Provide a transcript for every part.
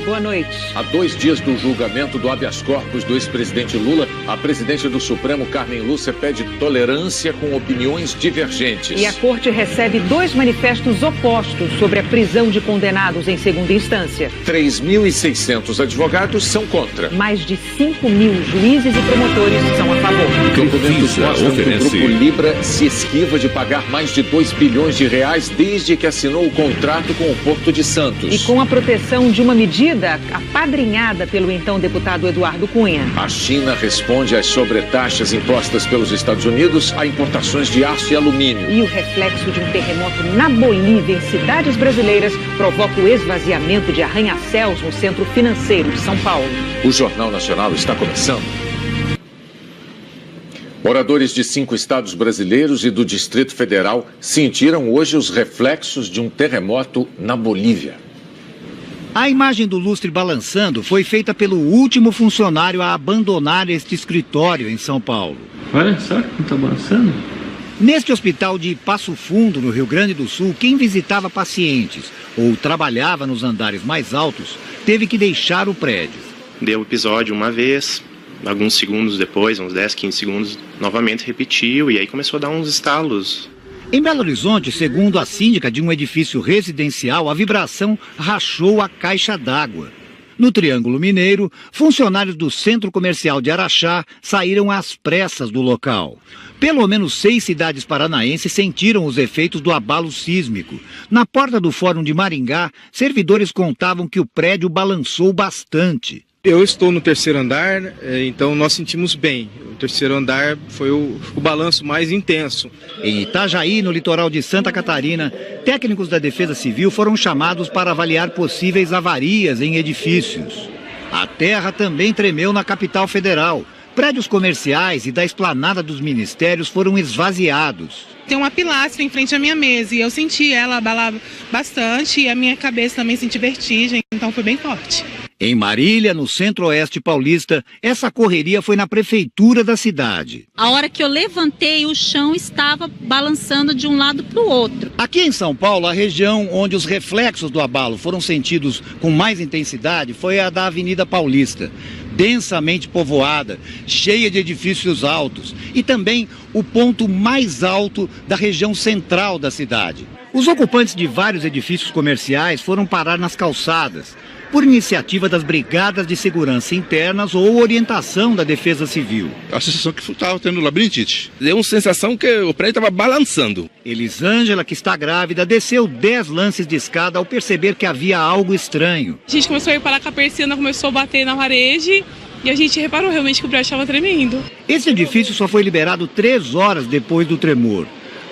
boa noite. Há 2 dias do julgamento do habeas corpus do ex-presidente Lula, a presidente do Supremo, Carmen Lúcia, pede tolerância com opiniões divergentes. E a corte recebe 2 manifestos opostos sobre a prisão de condenados em segunda instância. 3.600 advogados são contra. Mais de 5.000 juízes e promotores são a favor. Documentos mostram que o Grupo Libra se esquiva de pagar mais de 2 bilhões de reais desde que assinou o contrato com o Porto de Santos. E com a proteção de uma medida apadrinhada pelo então deputado Eduardo Cunha. A China responde às sobretaxas impostas pelos Estados Unidos a importações de aço e alumínio. E o reflexo de um terremoto na Bolívia, em cidades brasileiras, provoca o esvaziamento de arranha-céus no centro financeiro de São Paulo. O Jornal Nacional está começando. Moradores de 5 estados brasileiros e do Distrito Federal sentiram hoje os reflexos de um terremoto na Bolívia. A imagem do lustre balançando foi feita pelo último funcionário a abandonar este escritório em São Paulo. Olha só como está balançando. Neste hospital de Passo Fundo, no Rio Grande do Sul, quem visitava pacientes ou trabalhava nos andares mais altos teve que deixar o prédio. Deu o episódio uma vez, alguns segundos depois, uns 10, 15 segundos, novamente repetiu e aí começou a dar uns estalos. Em Belo Horizonte, segundo a síndica de um edifício residencial, a vibração rachou a caixa d'água. No Triângulo Mineiro, funcionários do Centro Comercial de Araxá saíram às pressas do local. Pelo menos 6 cidades paranaenses sentiram os efeitos do abalo sísmico. Na porta do Fórum de Maringá, servidores contavam que o prédio balançou bastante. Eu estou no 3º andar, então nós sentimos bem. O 3º andar foi o balanço mais intenso. Em Itajaí, no litoral de Santa Catarina, técnicos da Defesa Civil foram chamados para avaliar possíveis avarias em edifícios. A terra também tremeu na capital federal. Prédios comerciais e da esplanada dos ministérios foram esvaziados. Tem uma pilastra em frente à minha mesa e eu senti ela abalar bastante e a minha cabeça também senti vertigem, então foi bem forte. Em Marília, no centro-oeste paulista, essa correria foi na prefeitura da cidade. A hora que eu levantei, o chão estava balançando de um lado para o outro. Aqui em São Paulo, a região onde os reflexos do abalo foram sentidos com mais intensidade foi a da Avenida Paulista. Densamente povoada, cheia de edifícios altos e também o ponto mais alto da região central da cidade. Os ocupantes de vários edifícios comerciais foram parar nas calçadas, por iniciativa das brigadas de segurança internas ou orientação da Defesa Civil. A sensação que estava tendo labirintite. Deu uma sensação que o prédio estava balançando. Elisângela, que está grávida, desceu 10 lances de escada ao perceber que havia algo estranho. A gente começou a ir para a persiana, começou a bater na parede e a gente reparou realmente que o prédio estava tremendo. Esse edifício só foi liberado 3 horas depois do tremor.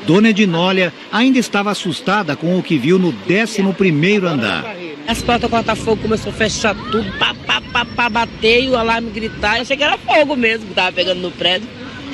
Dona Edinólia ainda estava assustada com o que viu no 11º andar. As portas corta-fogo começou a fechar tudo, bater e o alarme gritar. Eu achei que era fogo mesmo que estava pegando no prédio.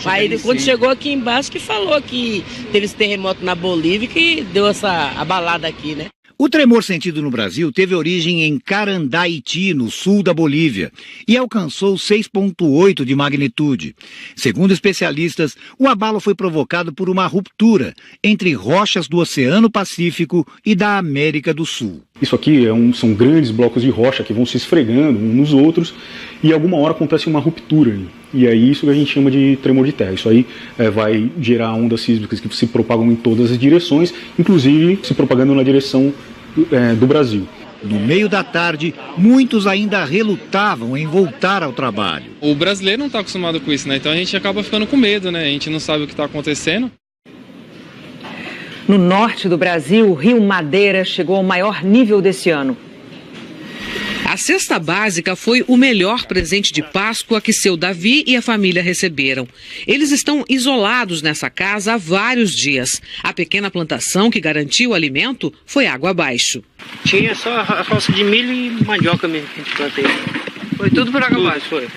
Aí quando chegou aqui embaixo que falou que teve esse terremoto na Bolívia que deu essa abalada aqui, né? O tremor sentido no Brasil teve origem em Carandaiti, no sul da Bolívia, e alcançou 6,8 de magnitude. Segundo especialistas, o abalo foi provocado por uma ruptura entre rochas do Oceano Pacífico e da América do Sul. Isso aqui são grandes blocos de rocha que vão se esfregando uns nos outros e alguma hora acontece uma ruptura. E é isso que a gente chama de tremor de terra. Isso aí vai gerar ondas sísmicas que se propagam em todas as direções, inclusive se propagando na direção do Brasil. No meio da tarde, muitos ainda relutavam em voltar ao trabalho. O brasileiro não está acostumado com isso, né? Então a gente acaba ficando com medo, né? A gente não sabe o que está acontecendo. No norte do Brasil, o Rio Madeira chegou ao maior nível desse ano. A cesta básica foi o melhor presente de Páscoa que seu Davi e a família receberam. Eles estão isolados nessa casa há vários dias. A pequena plantação que garantiu o alimento foi água abaixo. Tinha só a roça de milho e mandioca mesmo que a gente plantei. Foi tudo por água abaixo, foi.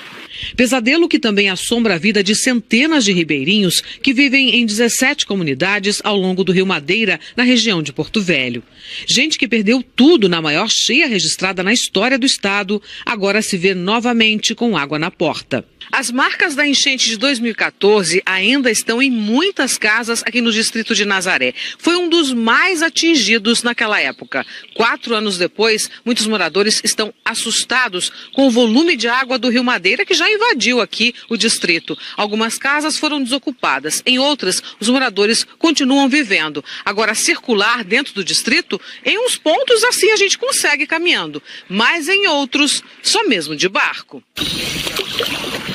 Pesadelo que também assombra a vida de centenas de ribeirinhos que vivem em 17 comunidades ao longo do Rio Madeira, na região de Porto Velho. Gente que perdeu tudo na maior cheia registrada na história do estado, agora se vê novamente com água na porta. As marcas da enchente de 2014 ainda estão em muitas casas aqui no distrito de Nazaré. Foi um dos mais atingidos naquela época. 4 anos depois, muitos moradores estão assustados com o volume de água do Rio Madeira, que já invadiu aqui o distrito. Algumas casas foram desocupadas, em outras, os moradores continuam vivendo. Agora, circular dentro do distrito, em uns pontos assim a gente consegue caminhando, mas em outros, só mesmo de barco.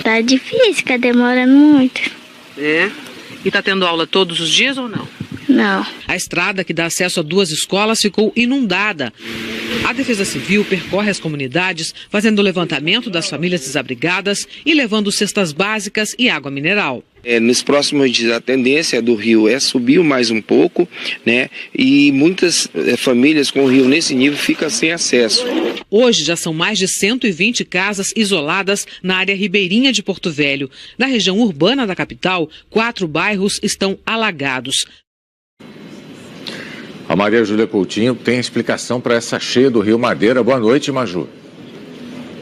Tá difícil, fica demorando muito. É? E tá tendo aula todos os dias ou não? Não. A estrada que dá acesso a 2 escolas ficou inundada. A Defesa Civil percorre as comunidades, fazendo o levantamento das famílias desabrigadas e levando cestas básicas e água mineral. Nos próximos dias a tendência do rio é subir mais um pouco, né? E muitas famílias com o rio nesse nível ficam sem acesso. Hoje já são mais de 120 casas isoladas na área ribeirinha de Porto Velho. Na região urbana da capital, 4 bairros estão alagados. A Maria Júlia Coutinho tem explicação para essa cheia do Rio Madeira. Boa noite, Maju.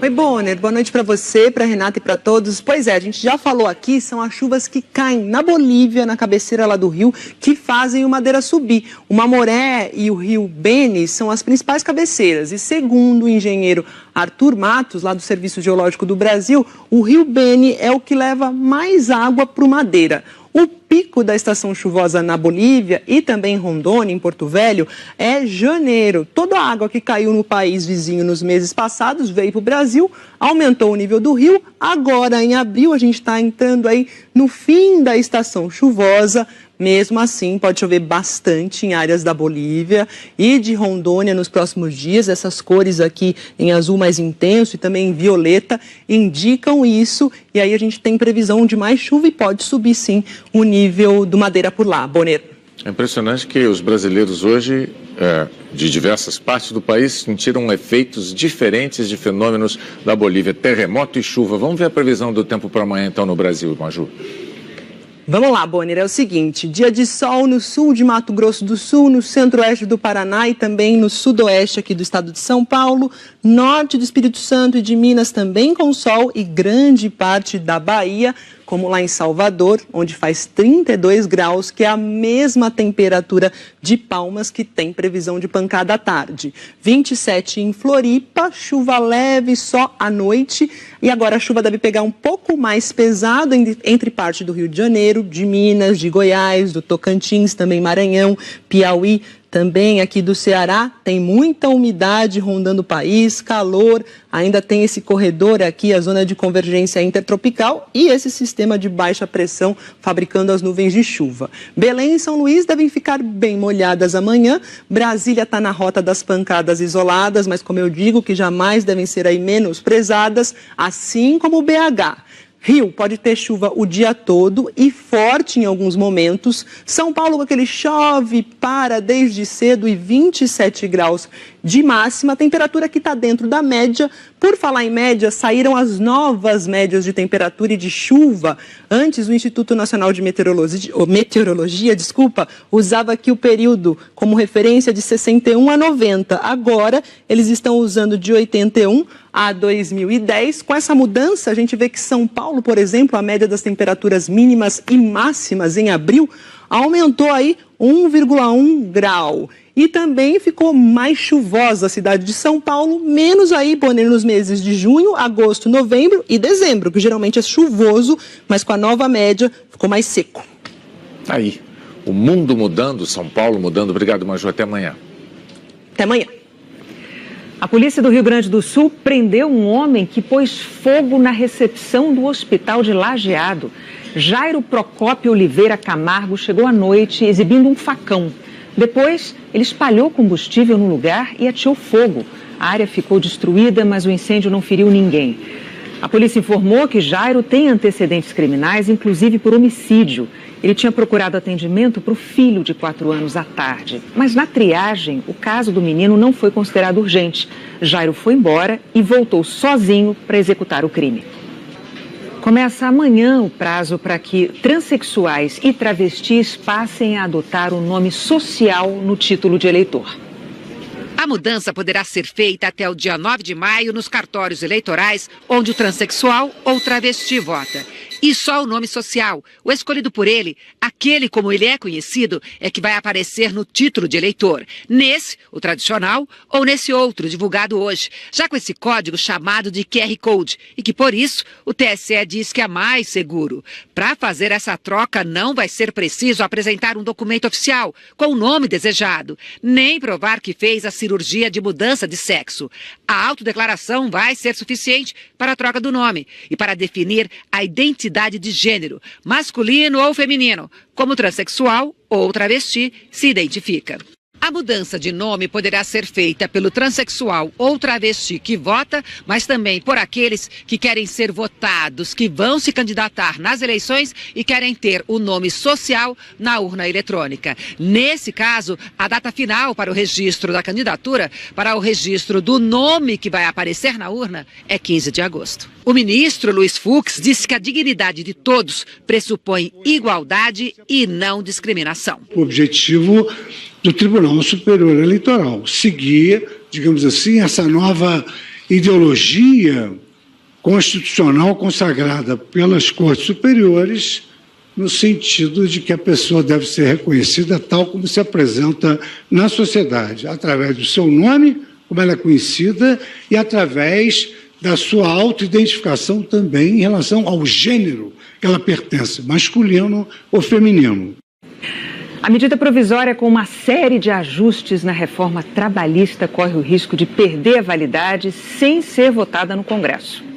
Oi, Bonner. Boa noite para você, para Renata e para todos. Pois é, a gente já falou aqui, são as chuvas que caem na Bolívia, na cabeceira lá do rio, que fazem o Madeira subir. O Mamoré e o rio Beni são as principais cabeceiras. E segundo o engenheiro Arthur Matos, lá do Serviço Geológico do Brasil, o rio Beni é o que leva mais água para o Madeira. O pico da estação chuvosa na Bolívia e também em Rondônia, em Porto Velho, é janeiro. Toda a água que caiu no país vizinho nos meses passados veio para o Brasil, aumentou o nível do rio. Agora, em abril, a gente está entrando aí no fim da estação chuvosa. Mesmo assim, pode chover bastante em áreas da Bolívia e de Rondônia nos próximos dias. Essas cores aqui em azul mais intenso e também em violeta indicam isso. E aí a gente tem previsão de mais chuva e pode subir, sim, o nível do Madeira por lá. Bonner. É impressionante que os brasileiros hoje, de diversas partes do país, sentiram efeitos diferentes de fenômenos da Bolívia, terremoto e chuva. Vamos ver a previsão do tempo para amanhã, então, no Brasil, Maju. Vamos lá, Bonner, é o seguinte, dia de sol no sul de Mato Grosso do Sul, no centro-oeste do Paraná e também no sudoeste aqui do estado de São Paulo, norte do Espírito Santo e de Minas também com sol e grande parte da Bahia, como lá em Salvador, onde faz 32 graus, que é a mesma temperatura de Palmas, que tem previsão de pancada à tarde. 27 em Floripa, chuva leve só à noite. E agora a chuva deve pegar um pouco mais pesado entre parte do Rio de Janeiro, de Minas, de Goiás, do Tocantins, também Maranhão, Piauí, também aqui do Ceará. Tem muita umidade rondando o país, calor, ainda tem esse corredor aqui, a zona de convergência intertropical e esse sistema de baixa pressão fabricando as nuvens de chuva. Belém e São Luís devem ficar bem molhadas amanhã. Brasília está na rota das pancadas isoladas, mas como eu digo, que jamais devem ser aí menosprezadas, assim como o BH. Rio pode ter chuva o dia todo e forte em alguns momentos. São Paulo com aquele chove, para desde cedo e 27 graus de máxima. A temperatura que está dentro da média. Por falar em média, saíram as novas médias de temperatura e de chuva. Antes, o Instituto Nacional de Meteorologia, usava aqui o período como referência de 61 a 90. Agora, eles estão usando de 81 a 2010. Com essa mudança, a gente vê que São Paulo, por exemplo, a média das temperaturas mínimas e máximas em abril aumentou aí 1,1 grau. E também ficou mais chuvosa a cidade de São Paulo, menos aí, Bonner, nos meses de junho, agosto, novembro e dezembro, que geralmente é chuvoso, mas com a nova média ficou mais seco. Aí, o mundo mudando, São Paulo mudando. Obrigado, Maju. Até amanhã. Até amanhã. A polícia do Rio Grande do Sul prendeu um homem que pôs fogo na recepção do hospital de Lajeado. Jairo Procópio Oliveira Camargo chegou à noite exibindo um facão. Depois, ele espalhou combustível no lugar e ateou fogo. A área ficou destruída, mas o incêndio não feriu ninguém. A polícia informou que Jairo tem antecedentes criminais, inclusive por homicídio. Ele tinha procurado atendimento para o filho de 4 anos à tarde. Mas na triagem, o caso do menino não foi considerado urgente. Jairo foi embora e voltou sozinho para executar o crime. Começa amanhã o prazo para que transexuais e travestis passem a adotar o nome social no título de eleitor. A mudança poderá ser feita até o dia 9 de maio nos cartórios eleitorais onde o transexual ou travesti vota. E só o nome social, o escolhido por ele, aquele como ele é conhecido, é que vai aparecer no título de eleitor. Nesse, o tradicional, ou nesse outro, divulgado hoje, já com esse código chamado de QR Code, e que por isso o TSE diz que é mais seguro. Para fazer essa troca não vai ser preciso apresentar um documento oficial com o nome desejado, nem provar que fez a cirurgia de mudança de sexo. A autodeclaração vai ser suficiente para a troca do nome e para definir a identidade de gênero, masculino ou feminino, como transexual ou travesti se identifica. A mudança de nome poderá ser feita pelo transexual ou travesti que vota, mas também por aqueles que querem ser votados, que vão se candidatar nas eleições e querem ter o nome social na urna eletrônica. Nesse caso, a data final para o registro da candidatura, para o registro do nome que vai aparecer na urna, é 15 de agosto. O ministro Luiz Fux disse que a dignidade de todos pressupõe igualdade e não discriminação. O objetivo do Tribunal Superior Eleitoral seguir, digamos assim, essa nova ideologia constitucional consagrada pelas Cortes Superiores, no sentido de que a pessoa deve ser reconhecida tal como se apresenta na sociedade, através do seu nome, como ela é conhecida, e através da sua autoidentificação também em relação ao gênero que ela pertence, masculino ou feminino. A medida provisória, com uma série de ajustes na reforma trabalhista, corre o risco de perder a validade sem ser votada no Congresso.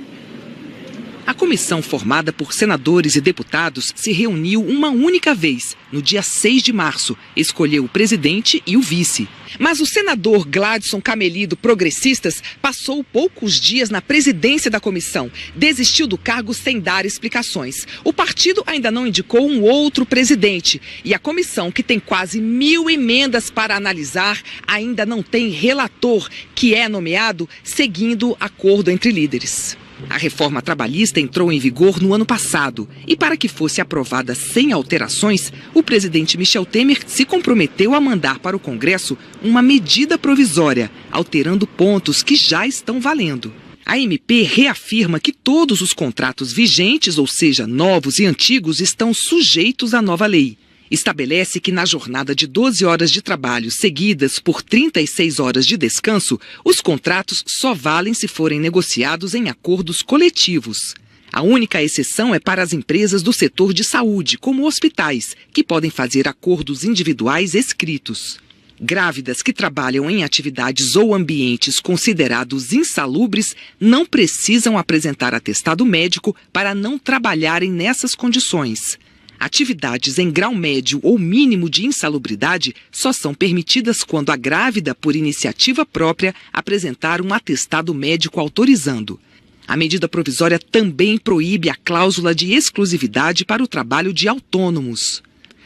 A comissão formada por senadores e deputados se reuniu uma única vez, no dia 6 de março, escolheu o presidente e o vice. Mas o senador Gladson Cameli, do Progressistas, passou poucos dias na presidência da comissão. Desistiu do cargo sem dar explicações. O partido ainda não indicou um outro presidente. E a comissão, que tem quase 1000 emendas para analisar, ainda não tem relator, que é nomeado seguindo acordo entre líderes. A reforma trabalhista entrou em vigor no ano passado e, para que fosse aprovada sem alterações, o presidente Michel Temer se comprometeu a mandar para o Congresso uma medida provisória, alterando pontos que já estão valendo. A MP reafirma que todos os contratos vigentes, ou seja, novos e antigos, estão sujeitos à nova lei. Estabelece que na jornada de 12 horas de trabalho seguidas por 36 horas de descanso, os contratos só valem se forem negociados em acordos coletivos. A única exceção é para as empresas do setor de saúde, como hospitais, que podem fazer acordos individuais escritos. Grávidas que trabalham em atividades ou ambientes considerados insalubres não precisam apresentar atestado médico para não trabalharem nessas condições. Atividades em grau médio ou mínimo de insalubridade só são permitidas quando a grávida, por iniciativa própria, apresentar um atestado médico autorizando. A medida provisória também proíbe a cláusula de exclusividade para o trabalho de autônomos.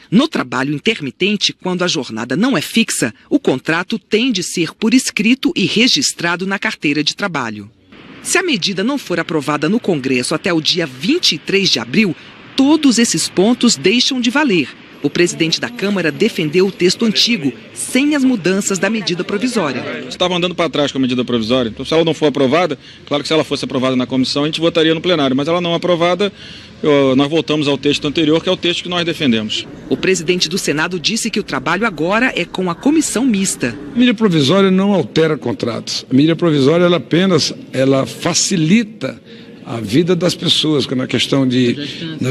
No trabalho intermitente, quando a jornada não é fixa, o contrato tem de ser por escrito e registrado na carteira de trabalho. Se a medida não for aprovada no Congresso até o dia 23 de abril, todos esses pontos deixam de valer. O presidente da Câmara defendeu o texto antigo, sem as mudanças da medida provisória. Estava andando para trás com a medida provisória. Então, se ela não for aprovada, claro que se ela fosse aprovada na comissão, a gente votaria no plenário. Mas ela não aprovada, nós voltamos ao texto anterior, que é o texto que nós defendemos. O presidente do Senado disse que o trabalho agora é com a comissão mista. A medida provisória não altera contratos. A medida provisória, ela facilita a vida das pessoas, na questão de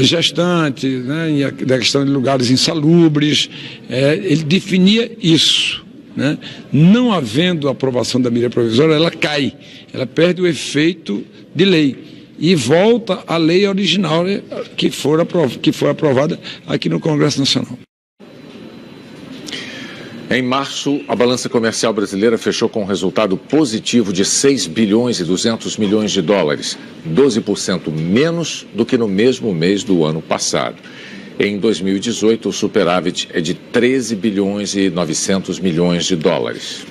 gestantes, né, na questão de lugares insalubres. Ele definia isso. Né? Não havendo aprovação da medida provisória, ela cai, ela perde o efeito de lei e volta à lei original, né, que foi aprovada aqui no Congresso Nacional. Em março, a balança comercial brasileira fechou com um resultado positivo de 6 bilhões e 200 milhões de dólares, 12% menos do que no mesmo mês do ano passado. Em 2018, o superávit é de 13 bilhões e 900 milhões de dólares.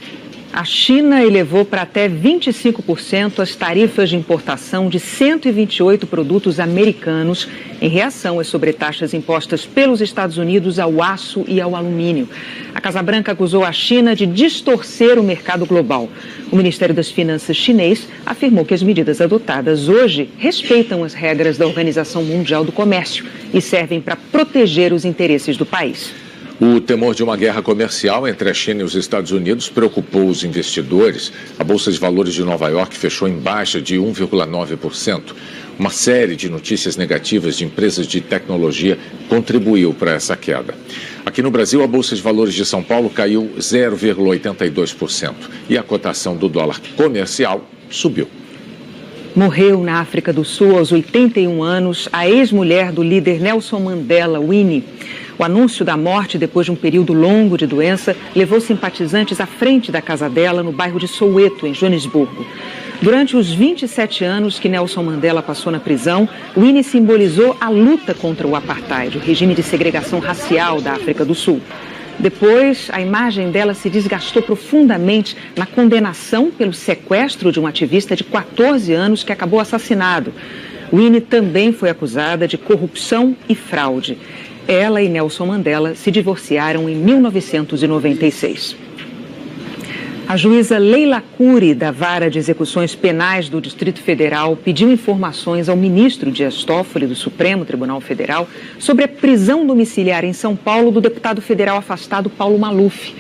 A China elevou para até 25% as tarifas de importação de 128 produtos americanos em reação às sobretaxas impostas pelos Estados Unidos ao aço e ao alumínio. A Casa Branca acusou a China de distorcer o mercado global. O Ministério das Finanças chinês afirmou que as medidas adotadas hoje respeitam as regras da Organização Mundial do Comércio e servem para proteger os interesses do país. O temor de uma guerra comercial entre a China e os Estados Unidos preocupou os investidores. A Bolsa de Valores de Nova York fechou em baixa de 1,9%. Uma série de notícias negativas de empresas de tecnologia contribuiu para essa queda. Aqui no Brasil, a Bolsa de Valores de São Paulo caiu 0,82% e a cotação do dólar comercial subiu. Morreu na África do Sul aos 81 anos a ex-mulher do líder Nelson Mandela, Winnie. O anúncio da morte, depois de um período longo de doença, levou simpatizantes à frente da casa dela, no bairro de Soweto, em Joanesburgo. Durante os 27 anos que Nelson Mandela passou na prisão, Winnie simbolizou a luta contra o apartheid, o regime de segregação racial da África do Sul. Depois, a imagem dela se desgastou profundamente na condenação pelo sequestro de um ativista de 14 anos que acabou assassinado. Winnie também foi acusada de corrupção e fraude. Ela e Nelson Mandela se divorciaram em 1996. A juíza Leila Cury, da Vara de Execuções Penais do Distrito Federal, pediu informações ao ministro Dias Toffoli, do Supremo Tribunal Federal, sobre a prisão domiciliar em São Paulo do deputado federal afastado Paulo Maluf.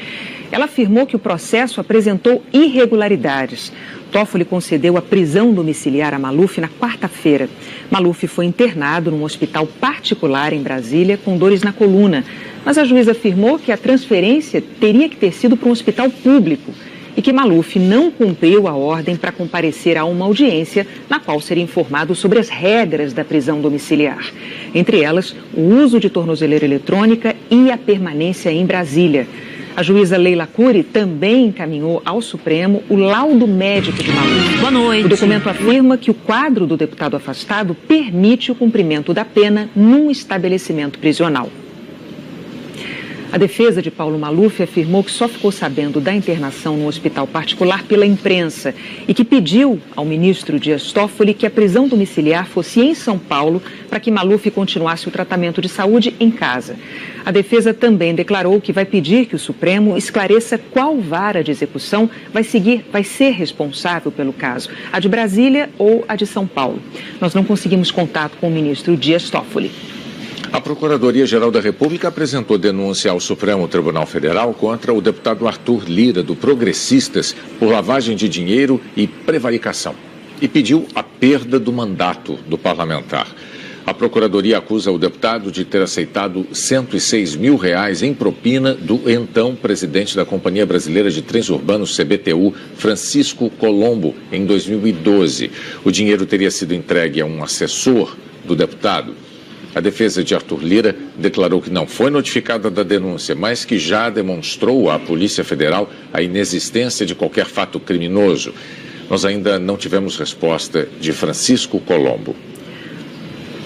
Ela afirmou que o processo apresentou irregularidades. Toffoli concedeu a prisão domiciliar a Maluf na quarta-feira. Maluf foi internado num hospital particular em Brasília com dores na coluna, mas a juíza afirmou que a transferência teria que ter sido para um hospital público e que Maluf não cumpriu a ordem para comparecer a uma audiência na qual seria informado sobre as regras da prisão domiciliar. Entre elas, o uso de tornozeleira eletrônica e a permanência em Brasília. A juíza Leila Cury também encaminhou ao Supremo o laudo médico de Maluf. Boa noite. O documento afirma que o quadro do deputado afastado permite o cumprimento da pena num estabelecimento prisional. A defesa de Paulo Maluf afirmou que só ficou sabendo da internação no hospital particular pela imprensa e que pediu ao ministro Dias Toffoli que a prisão domiciliar fosse em São Paulo para que Maluf continuasse o tratamento de saúde em casa. A defesa também declarou que vai pedir que o Supremo esclareça qual vara de execução vai ser responsável pelo caso, a de Brasília ou a de São Paulo. Nós não conseguimos contato com o ministro Dias Toffoli. A Procuradoria-Geral da República apresentou denúncia ao Supremo Tribunal Federal contra o deputado Arthur Lira, do Progressistas, por lavagem de dinheiro e prevaricação, e pediu a perda do mandato do parlamentar. A Procuradoria acusa o deputado de ter aceitado R$106 mil em propina do então presidente da Companhia Brasileira de Trens Urbanos, CBTU, Francisco Colombo, em 2012. O dinheiro teria sido entregue a um assessor do deputado. A defesa de Arthur Lira declarou que não foi notificada da denúncia, mas que já demonstrou à Polícia Federal a inexistência de qualquer fato criminoso. Nós ainda não tivemos resposta de Francisco Colombo.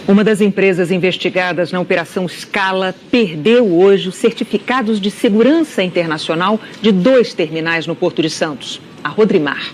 Uma das empresas investigadas na Operação Scala perdeu hoje os certificados de segurança internacional de 2 terminais no Porto de Santos, a Rodrimar.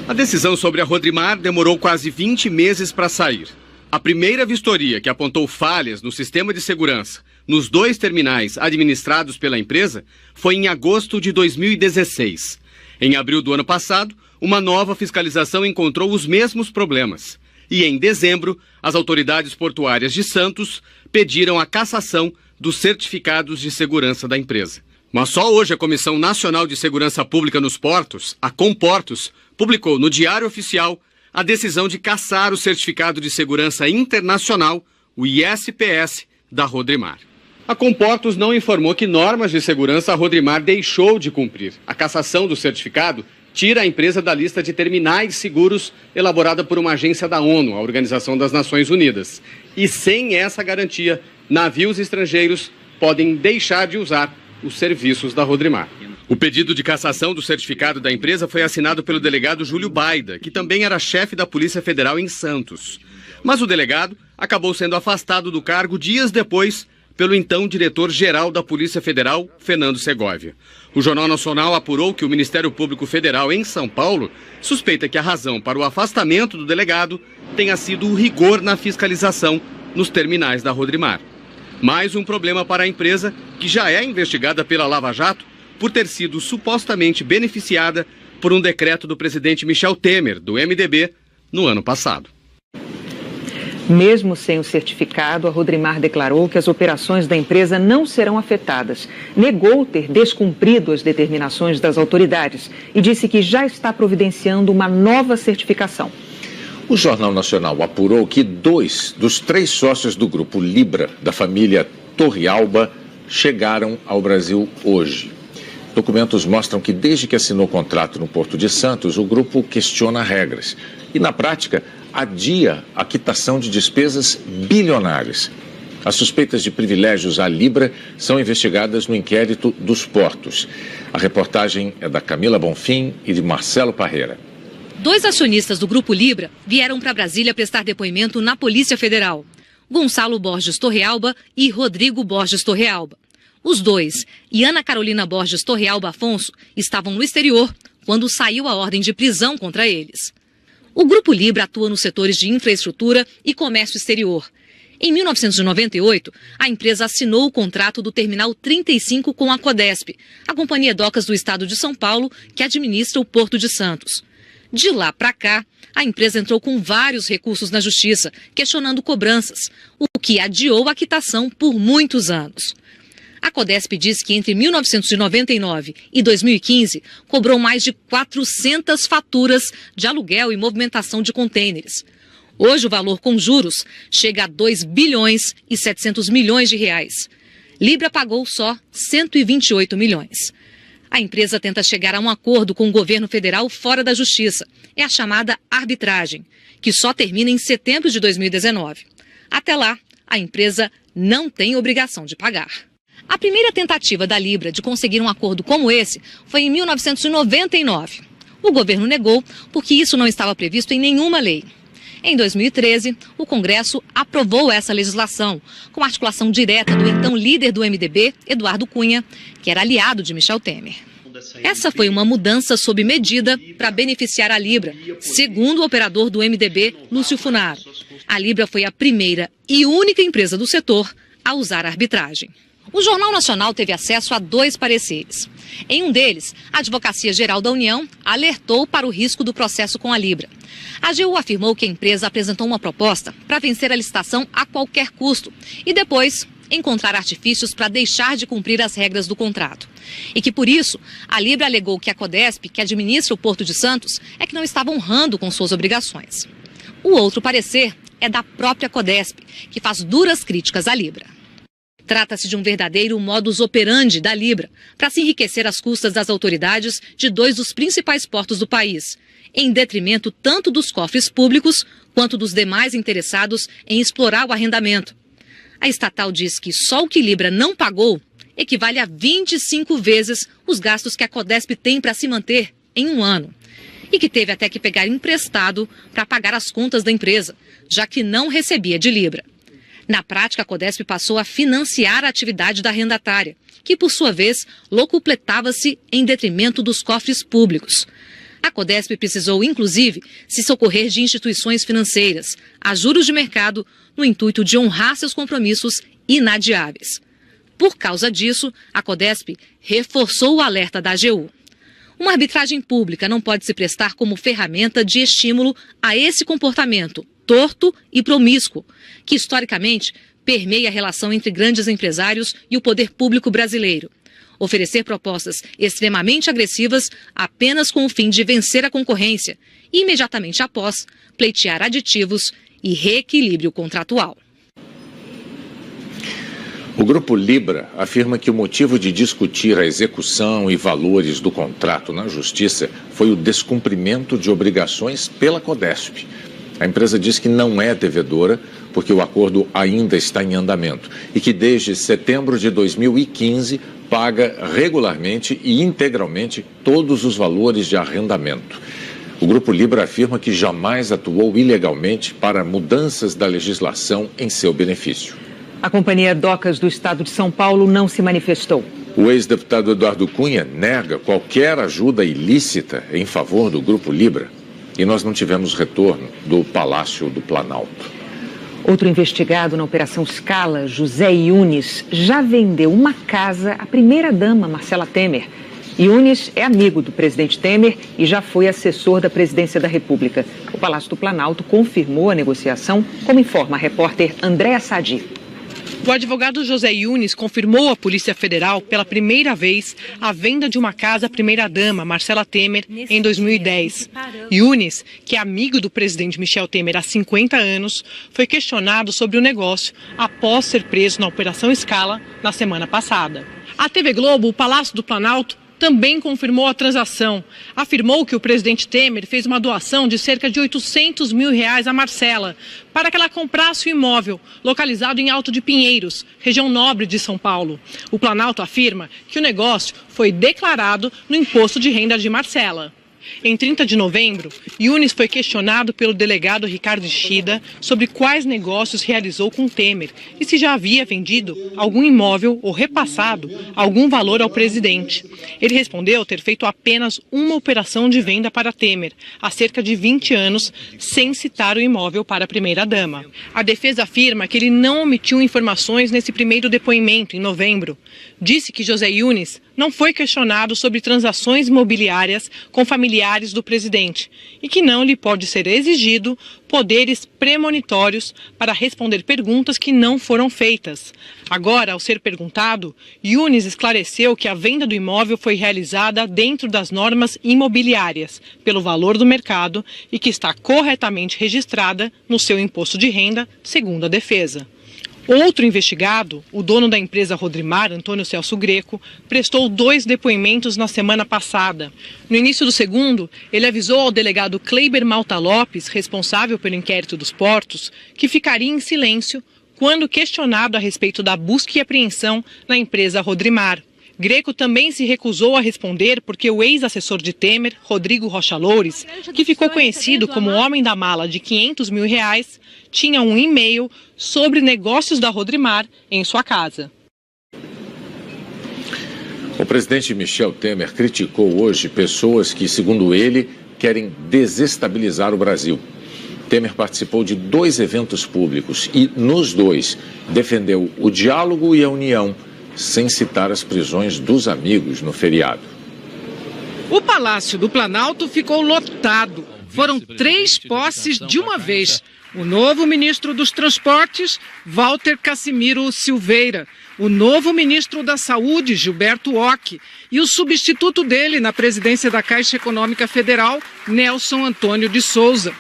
A decisão sobre a Rodrimar demorou quase 20 meses para sair. A primeira vistoria que apontou falhas no sistema de segurança nos 2 terminais administrados pela empresa foi em agosto de 2016. Em abril do ano passado, uma nova fiscalização encontrou os mesmos problemas. E em dezembro, as autoridades portuárias de Santos pediram a cassação dos certificados de segurança da empresa. Mas só hoje a Comissão Nacional de Segurança Pública nos Portos, a Comportos, publicou no Diário Oficial a decisão de cassar o Certificado de Segurança Internacional, o ISPS, da Rodrimar. A Comportos não informou que normas de segurança a Rodrimar deixou de cumprir. A cassação do certificado tira a empresa da lista de terminais seguros elaborada por uma agência da ONU, a Organização das Nações Unidas. E sem essa garantia, navios estrangeiros podem deixar de usar os serviços da Rodrimar. O pedido de cassação do certificado da empresa foi assinado pelo delegado Júlio Baida, que também era chefe da Polícia Federal em Santos. Mas o delegado acabou sendo afastado do cargo dias depois pelo então diretor-geral da Polícia Federal, Fernando Segovia. O Jornal Nacional apurou que o Ministério Público Federal em São Paulo suspeita que a razão para o afastamento do delegado tenha sido o rigor na fiscalização nos terminais da Rodrimar. Mais um problema para a empresa, que já é investigada pela Lava Jato por ter sido supostamente beneficiada por um decreto do presidente Michel Temer, do MDB, no ano passado. Mesmo sem o certificado, a Rodrimar declarou que as operações da empresa não serão afetadas. Negou ter descumprido as determinações das autoridades e disse que já está providenciando uma nova certificação. O Jornal Nacional apurou que 2 dos 3 sócios do grupo Libra, da família Torrealba, chegaram ao Brasil hoje. Documentos mostram que desde que assinou o contrato no Porto de Santos, o grupo questiona regras e, na prática, adia a quitação de despesas bilionárias. As suspeitas de privilégios à Libra são investigadas no inquérito dos portos. A reportagem é da Camila Bonfim e de Marcelo Parreira. 2 acionistas do Grupo Libra vieram para Brasília prestar depoimento na Polícia Federal. Gonçalo Borges Torrealba e Rodrigo Borges Torrealba. Os 2 e Ana Carolina Borges Torrealba Afonso estavam no exterior quando saiu a ordem de prisão contra eles. O Grupo Libra atua nos setores de infraestrutura e comércio exterior. Em 1998, a empresa assinou o contrato do Terminal 35 com a Codesp, a Companhia Docas do Estado de São Paulo, que administra o Porto de Santos. De lá para cá, a empresa entrou com vários recursos na Justiça, questionando cobranças, o que adiou a quitação por muitos anos. A Codesp diz que entre 1999 e 2015 cobrou mais de 400 faturas de aluguel e movimentação de contêineres. Hoje o valor com juros chega a 2 bilhões e 700 milhões de reais. Libra pagou só 128 milhões. A empresa tenta chegar a um acordo com o governo federal fora da Justiça. É a chamada arbitragem, que só termina em setembro de 2019. Até lá, a empresa não tem obrigação de pagar. A primeira tentativa da Libra de conseguir um acordo como esse foi em 1999. O governo negou porque isso não estava previsto em nenhuma lei. Em 2013, o Congresso aprovou essa legislação, com articulação direta do então líder do MDB, Eduardo Cunha, que era aliado de Michel Temer. Essa foi uma mudança sob medida para beneficiar a Libra, segundo o operador do MDB, Lúcio Funaro. A Libra foi a primeira e única empresa do setor a usar a arbitragem. O Jornal Nacional teve acesso a 2 pareceres. Em um deles, a Advocacia Geral da União alertou para o risco do processo com a Libra. A AGU afirmou que a empresa apresentou uma proposta para vencer a licitação a qualquer custo e depois encontrar artifícios para deixar de cumprir as regras do contrato. E que, por isso, a Libra alegou que a Codesp, que administra o Porto de Santos, é que não estava honrando com suas obrigações. O outro parecer é da própria Codesp, que faz duras críticas à Libra. Trata-se de um verdadeiro modus operandi da Libra para se enriquecer às custas das autoridades de 2 dos principais portos do país, em detrimento tanto dos cofres públicos quanto dos demais interessados em explorar o arrendamento. A estatal diz que só o que Libra não pagou equivale a 25 vezes os gastos que a Codesp tem para se manter em um ano. E que teve até que pegar emprestado para pagar as contas da empresa, já que não recebia de Libra. Na prática, a Codesp passou a financiar a atividade da arrendatária, que, por sua vez, locupletava-se em detrimento dos cofres públicos. A Codesp precisou, inclusive, se socorrer de instituições financeiras, a juros de mercado, no intuito de honrar seus compromissos inadiáveis. Por causa disso, a Codesp reforçou o alerta da AGU. Uma arbitragem pública não pode se prestar como ferramenta de estímulo a esse comportamento torto e promíscuo, que historicamente permeia a relação entre grandes empresários e o poder público brasileiro. Oferecer propostas extremamente agressivas apenas com o fim de vencer a concorrência e, imediatamente após, pleitear aditivos e reequilíbrio contratual. O Grupo Libra afirma que o motivo de discutir a execução e valores do contrato na Justiça foi o descumprimento de obrigações pela Codesp. A empresa diz que não é devedora porque o acordo ainda está em andamento e que desde setembro de 2015 paga regularmente e integralmente todos os valores de arrendamento. O Grupo Libra afirma que jamais atuou ilegalmente para mudanças da legislação em seu benefício. A Companhia Docas do Estado de São Paulo não se manifestou. O ex-deputado Eduardo Cunha nega qualquer ajuda ilícita em favor do Grupo Libra. E nós não tivemos retorno do Palácio do Planalto. Outro investigado na Operação Scala, José Yunes, já vendeu uma casa à primeira-dama, Marcela Temer. Yunes é amigo do presidente Temer e já foi assessor da Presidência da República. O Palácio do Planalto confirmou a negociação, como informa a repórter Andréa Sadi. O advogado José Yunes confirmou à Polícia Federal pela primeira vez a venda de uma casa à primeira-dama, Marcela Temer, em 2010. Yunes, que é amigo do presidente Michel Temer há 50 anos, foi questionado sobre o negócio após ser preso na Operação Scala na semana passada. A TV Globo, o Palácio do Planalto, também confirmou a transação. Afirmou que o presidente Temer fez uma doação de cerca de R$800 mil a Marcela, para que ela comprasse o imóvel, localizado em Alto de Pinheiros, região nobre de São Paulo. O Planalto afirma que o negócio foi declarado no imposto de renda de Marcela. Em 30 de novembro, Yunes foi questionado pelo delegado Ricardo Ishida sobre quais negócios realizou com Temer e se já havia vendido algum imóvel ou repassado algum valor ao presidente. Ele respondeu ter feito apenas uma operação de venda para Temer, há cerca de 20 anos, sem citar o imóvel para a primeira-dama. A defesa afirma que ele não omitiu informações nesse primeiro depoimento, em novembro. Disse que José Yunes não foi questionado sobre transações imobiliárias com familiares do presidente e que não lhe pode ser exigido poderes premonitórios para responder perguntas que não foram feitas. Agora, ao ser perguntado, Yunes esclareceu que a venda do imóvel foi realizada dentro das normas imobiliárias, pelo valor do mercado e que está corretamente registrada no seu imposto de renda, segundo a defesa. Outro investigado, o dono da empresa Rodrimar, Antônio Celso Greco, prestou 2 depoimentos na semana passada. No início do segundo, ele avisou ao delegado Kleiber Malta Lopes, responsável pelo inquérito dos portos, que ficaria em silêncio quando questionado a respeito da busca e apreensão na empresa Rodrimar. Greco também se recusou a responder porque o ex-assessor de Temer, Rodrigo Rocha Loures, que ficou conhecido como o homem da mala de R$500 mil, tinha um e-mail sobre negócios da Rodrimar em sua casa. O presidente Michel Temer criticou hoje pessoas que, segundo ele, querem desestabilizar o Brasil. Temer participou de 2 eventos públicos e, nos 2, defendeu o diálogo e a união, sem citar as prisões dos amigos no feriado. O Palácio do Planalto ficou lotado. Foram 3 posses de uma vez. O novo ministro dos Transportes, Walter Cassimiro Silveira. O novo ministro da Saúde, Gilberto Ock. E o substituto dele na presidência da Caixa Econômica Federal, Nelson Antônio de Souza.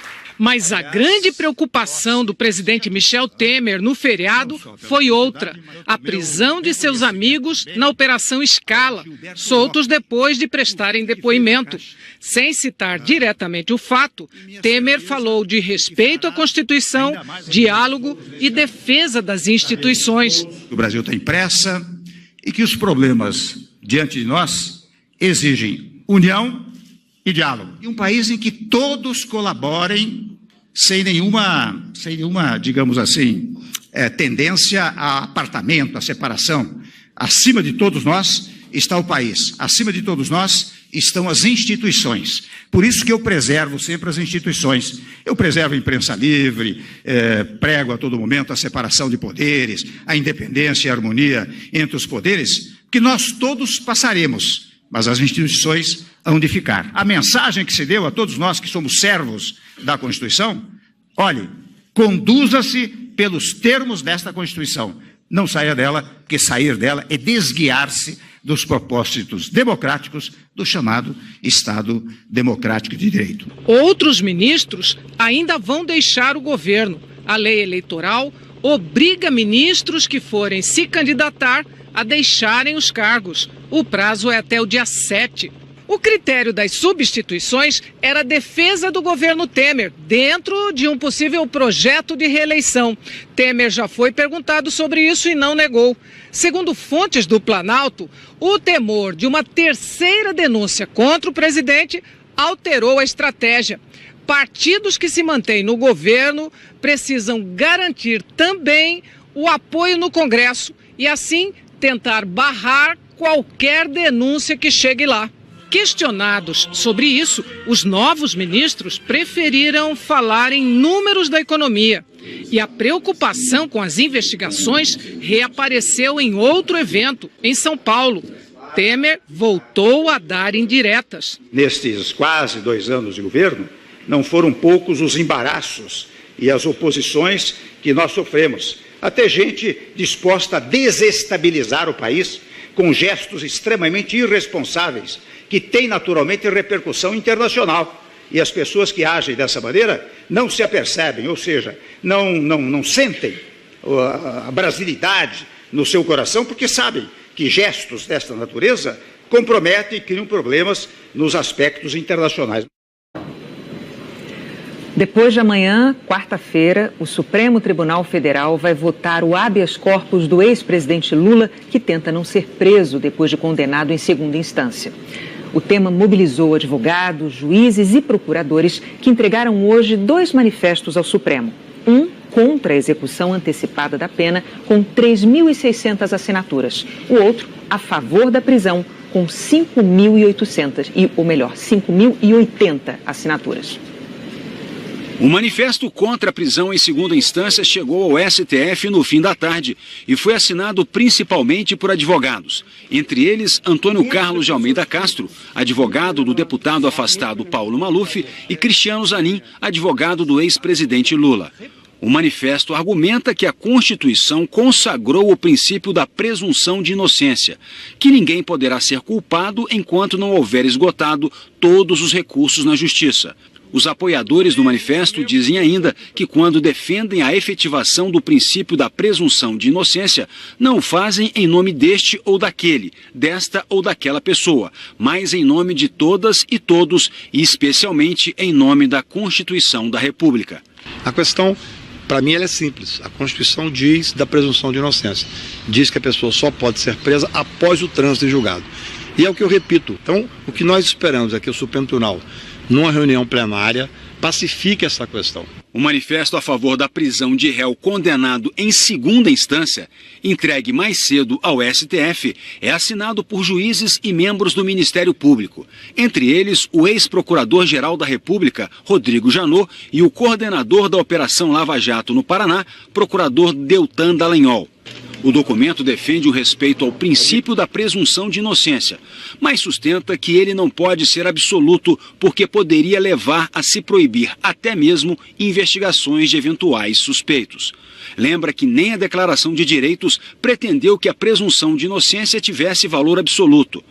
Mas a grande preocupação do presidente Michel Temer no feriado foi outra: a prisão de seus amigos na Operação Scala, soltos depois de prestarem depoimento. Sem citar diretamente o fato, Temer falou de respeito à Constituição, diálogo e defesa das instituições. O Brasil tem pressa e que os problemas diante de nós exigem união e diálogo. E um país em que todos colaborem sem nenhuma, digamos assim, tendência a apartamento, a separação. Acima de todos nós está o país. Acima de todos nós estão as instituições. Por isso que eu preservo sempre as instituições. Eu preservo a imprensa livre, prego a todo momento a separação de poderes, a independência e a harmonia entre os poderes, que nós todos passaremos, mas as instituições hão de ficar. A mensagem que se deu a todos nós que somos servos da Constituição: olhe, conduza-se pelos termos desta Constituição. Não saia dela, porque sair dela é desguiar-se dos propósitos democráticos do chamado Estado Democrático de Direito. Outros ministros ainda vão deixar o governo. A lei eleitoral obriga ministros que forem se candidatar a deixarem os cargos. O prazo é até o dia 7. O critério das substituições era a defesa do governo Temer, dentro de um possível projeto de reeleição. Temer já foi perguntado sobre isso e não negou. Segundo fontes do Planalto, o temor de uma terceira denúncia contra o presidente alterou a estratégia. Partidos que se mantêm no governo precisam garantir também o apoio no Congresso e, assim, tentar barrar qualquer denúncia que chegue lá. Questionados sobre isso, os novos ministros preferiram falar em números da economia. E a preocupação com as investigações reapareceu em outro evento, em São Paulo. Temer voltou a dar indiretas. Nestes quase 2 anos de governo, não foram poucos os embaraços e as oposições que nós sofremos. Até gente disposta a desestabilizar o país com gestos extremamente irresponsáveis, que têm naturalmente repercussão internacional. E as pessoas que agem dessa maneira não se apercebem, ou seja, não sentem a brasilidade no seu coração, porque sabem que gestos desta natureza comprometem e criam problemas nos aspectos internacionais. Depois de amanhã, quarta-feira, o Supremo Tribunal Federal vai votar o habeas corpus do ex-presidente Lula, que tenta não ser preso depois de condenado em segunda instância. O tema mobilizou advogados, juízes e procuradores que entregaram hoje 2 manifestos ao Supremo. Um contra a execução antecipada da pena, com 3.600 assinaturas. O outro a favor da prisão, com 5.080 assinaturas. O manifesto contra a prisão em segunda instância chegou ao STF no fim da tarde e foi assinado principalmente por advogados. Entre eles, Antônio Carlos de Almeida Castro, advogado do deputado afastado Paulo Maluf, e Cristiano Zanin, advogado do ex-presidente Lula. O manifesto argumenta que a Constituição consagrou o princípio da presunção de inocência, que ninguém poderá ser culpado enquanto não houver esgotado todos os recursos na Justiça. Os apoiadores do manifesto dizem ainda que, quando defendem a efetivação do princípio da presunção de inocência, não o fazem em nome deste ou daquele, desta ou daquela pessoa, mas em nome de todas e todos, e especialmente em nome da Constituição da República. A questão, para mim, ela é simples. A Constituição diz da presunção de inocência. Diz que a pessoa só pode ser presa após o trânsito em julgado. E é o que eu repito. Então, o que nós esperamos é que o Supremo Tribunal, numa reunião plenária, pacifique essa questão. O manifesto a favor da prisão de réu condenado em segunda instância, entregue mais cedo ao STF, é assinado por juízes e membros do Ministério Público. Entre eles, o ex-procurador-geral da República, Rodrigo Janot, e o coordenador da Operação Lava Jato no Paraná, procurador Deltan Dallagnol. O documento defende o respeito ao princípio da presunção de inocência, mas sustenta que ele não pode ser absoluto porque poderia levar a se proibir até mesmo investigações de eventuais suspeitos. Lembra que nem a Declaração de Direitos pretendeu que a presunção de inocência tivesse valor absoluto.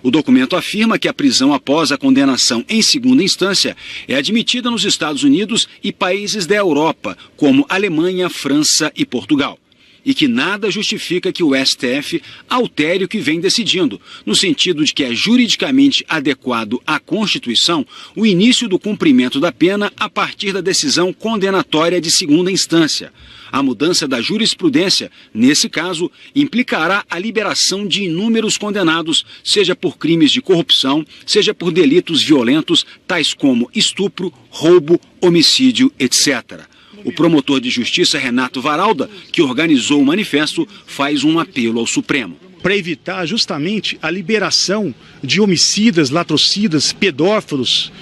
O documento afirma que a prisão após a condenação em segunda instância é admitida nos Estados Unidos e países da Europa, como Alemanha, França e Portugal. E que nada justifica que o STF altere o que vem decidindo, no sentido de que é juridicamente adequado à Constituição o início do cumprimento da pena a partir da decisão condenatória de segunda instância. A mudança da jurisprudência, nesse caso, implicará a liberação de inúmeros condenados, seja por crimes de corrupção, seja por delitos violentos, tais como estupro, roubo, homicídio, etc. O promotor de justiça Renato Varalda, que organizou o manifesto, faz um apelo ao Supremo. Para evitar justamente a liberação de homicidas, latrocidas, pedófilos,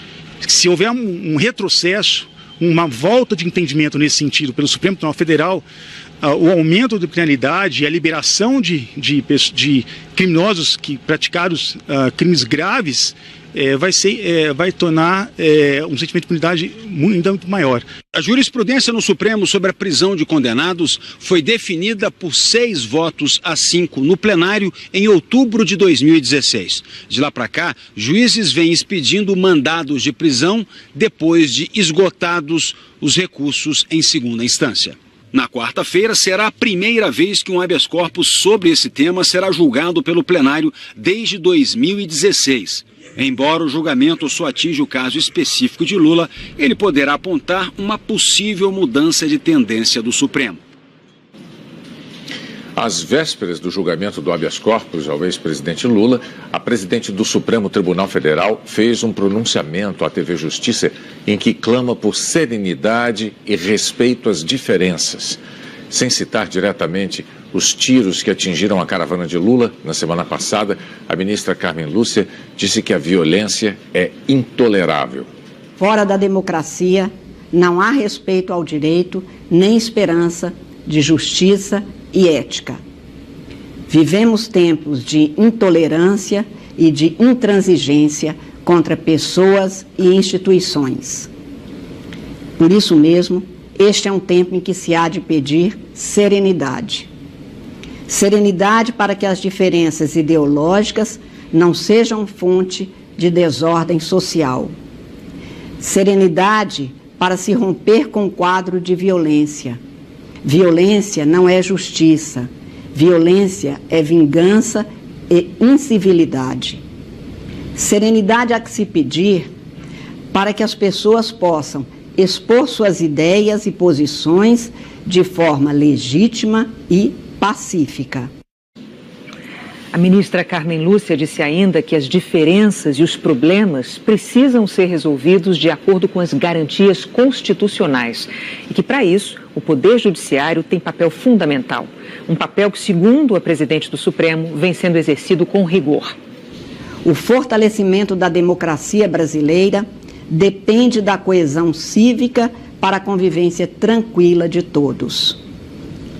se houver um retrocesso, uma volta de entendimento nesse sentido pelo Supremo Tribunal Federal, o aumento da criminalidade e a liberação de criminosos que praticaram crimes graves vai tornar um sentimento de impunidade muito maior. A jurisprudência no Supremo sobre a prisão de condenados foi definida por 6 votos a 5 no plenário em outubro de 2016. De lá para cá, juízes vêm expedindo mandados de prisão depois de esgotados os recursos em segunda instância. Na quarta-feira, será a primeira vez que um habeas corpus sobre esse tema será julgado pelo plenário desde 2016. Embora o julgamento só atinja o caso específico de Lula, ele poderá apontar uma possível mudança de tendência do Supremo. Às vésperas do julgamento do habeas corpus ao ex-presidente Lula, a presidente do Supremo Tribunal Federal fez um pronunciamento à TV Justiça em que clama por serenidade e respeito às diferenças. Sem citar diretamente os tiros que atingiram a caravana de Lula na semana passada, a ministra Carmen Lúcia disse que a violência é intolerável. Fora da democracia, não há respeito ao direito, nem esperança de justiça e ética. Vivemos tempos de intolerância e de intransigência contra pessoas e instituições. Por isso mesmo, este é um tempo em que se há de pedir serenidade. Serenidade para que as diferenças ideológicas não sejam fonte de desordem social. Serenidade para se romper com o quadro de violência. Violência não é justiça. Violência é vingança e incivilidade. Serenidade há que se pedir para que as pessoas possam expor suas ideias e posições de forma legítima e pacífica. A ministra Carmen Lúcia disse ainda que as diferenças e os problemas precisam ser resolvidos de acordo com as garantias constitucionais e que, para isso, o Poder Judiciário tem papel fundamental. Um papel que, segundo a presidente do Supremo, vem sendo exercido com rigor. O fortalecimento da democracia brasileira depende da coesão cívica para a convivência tranquila de todos.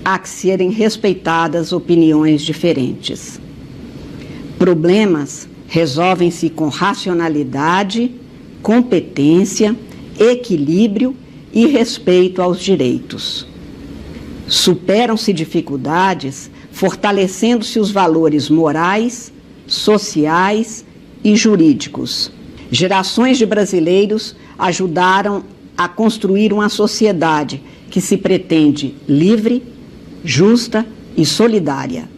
Há que serem respeitadas opiniões diferentes. Problemas resolvem-se com racionalidade, competência, equilíbrio e respeito aos direitos. Superam-se dificuldades fortalecendo-se os valores morais, sociais e jurídicos. Gerações de brasileiros ajudaram a construir uma sociedade que se pretende livre, justa e solidária.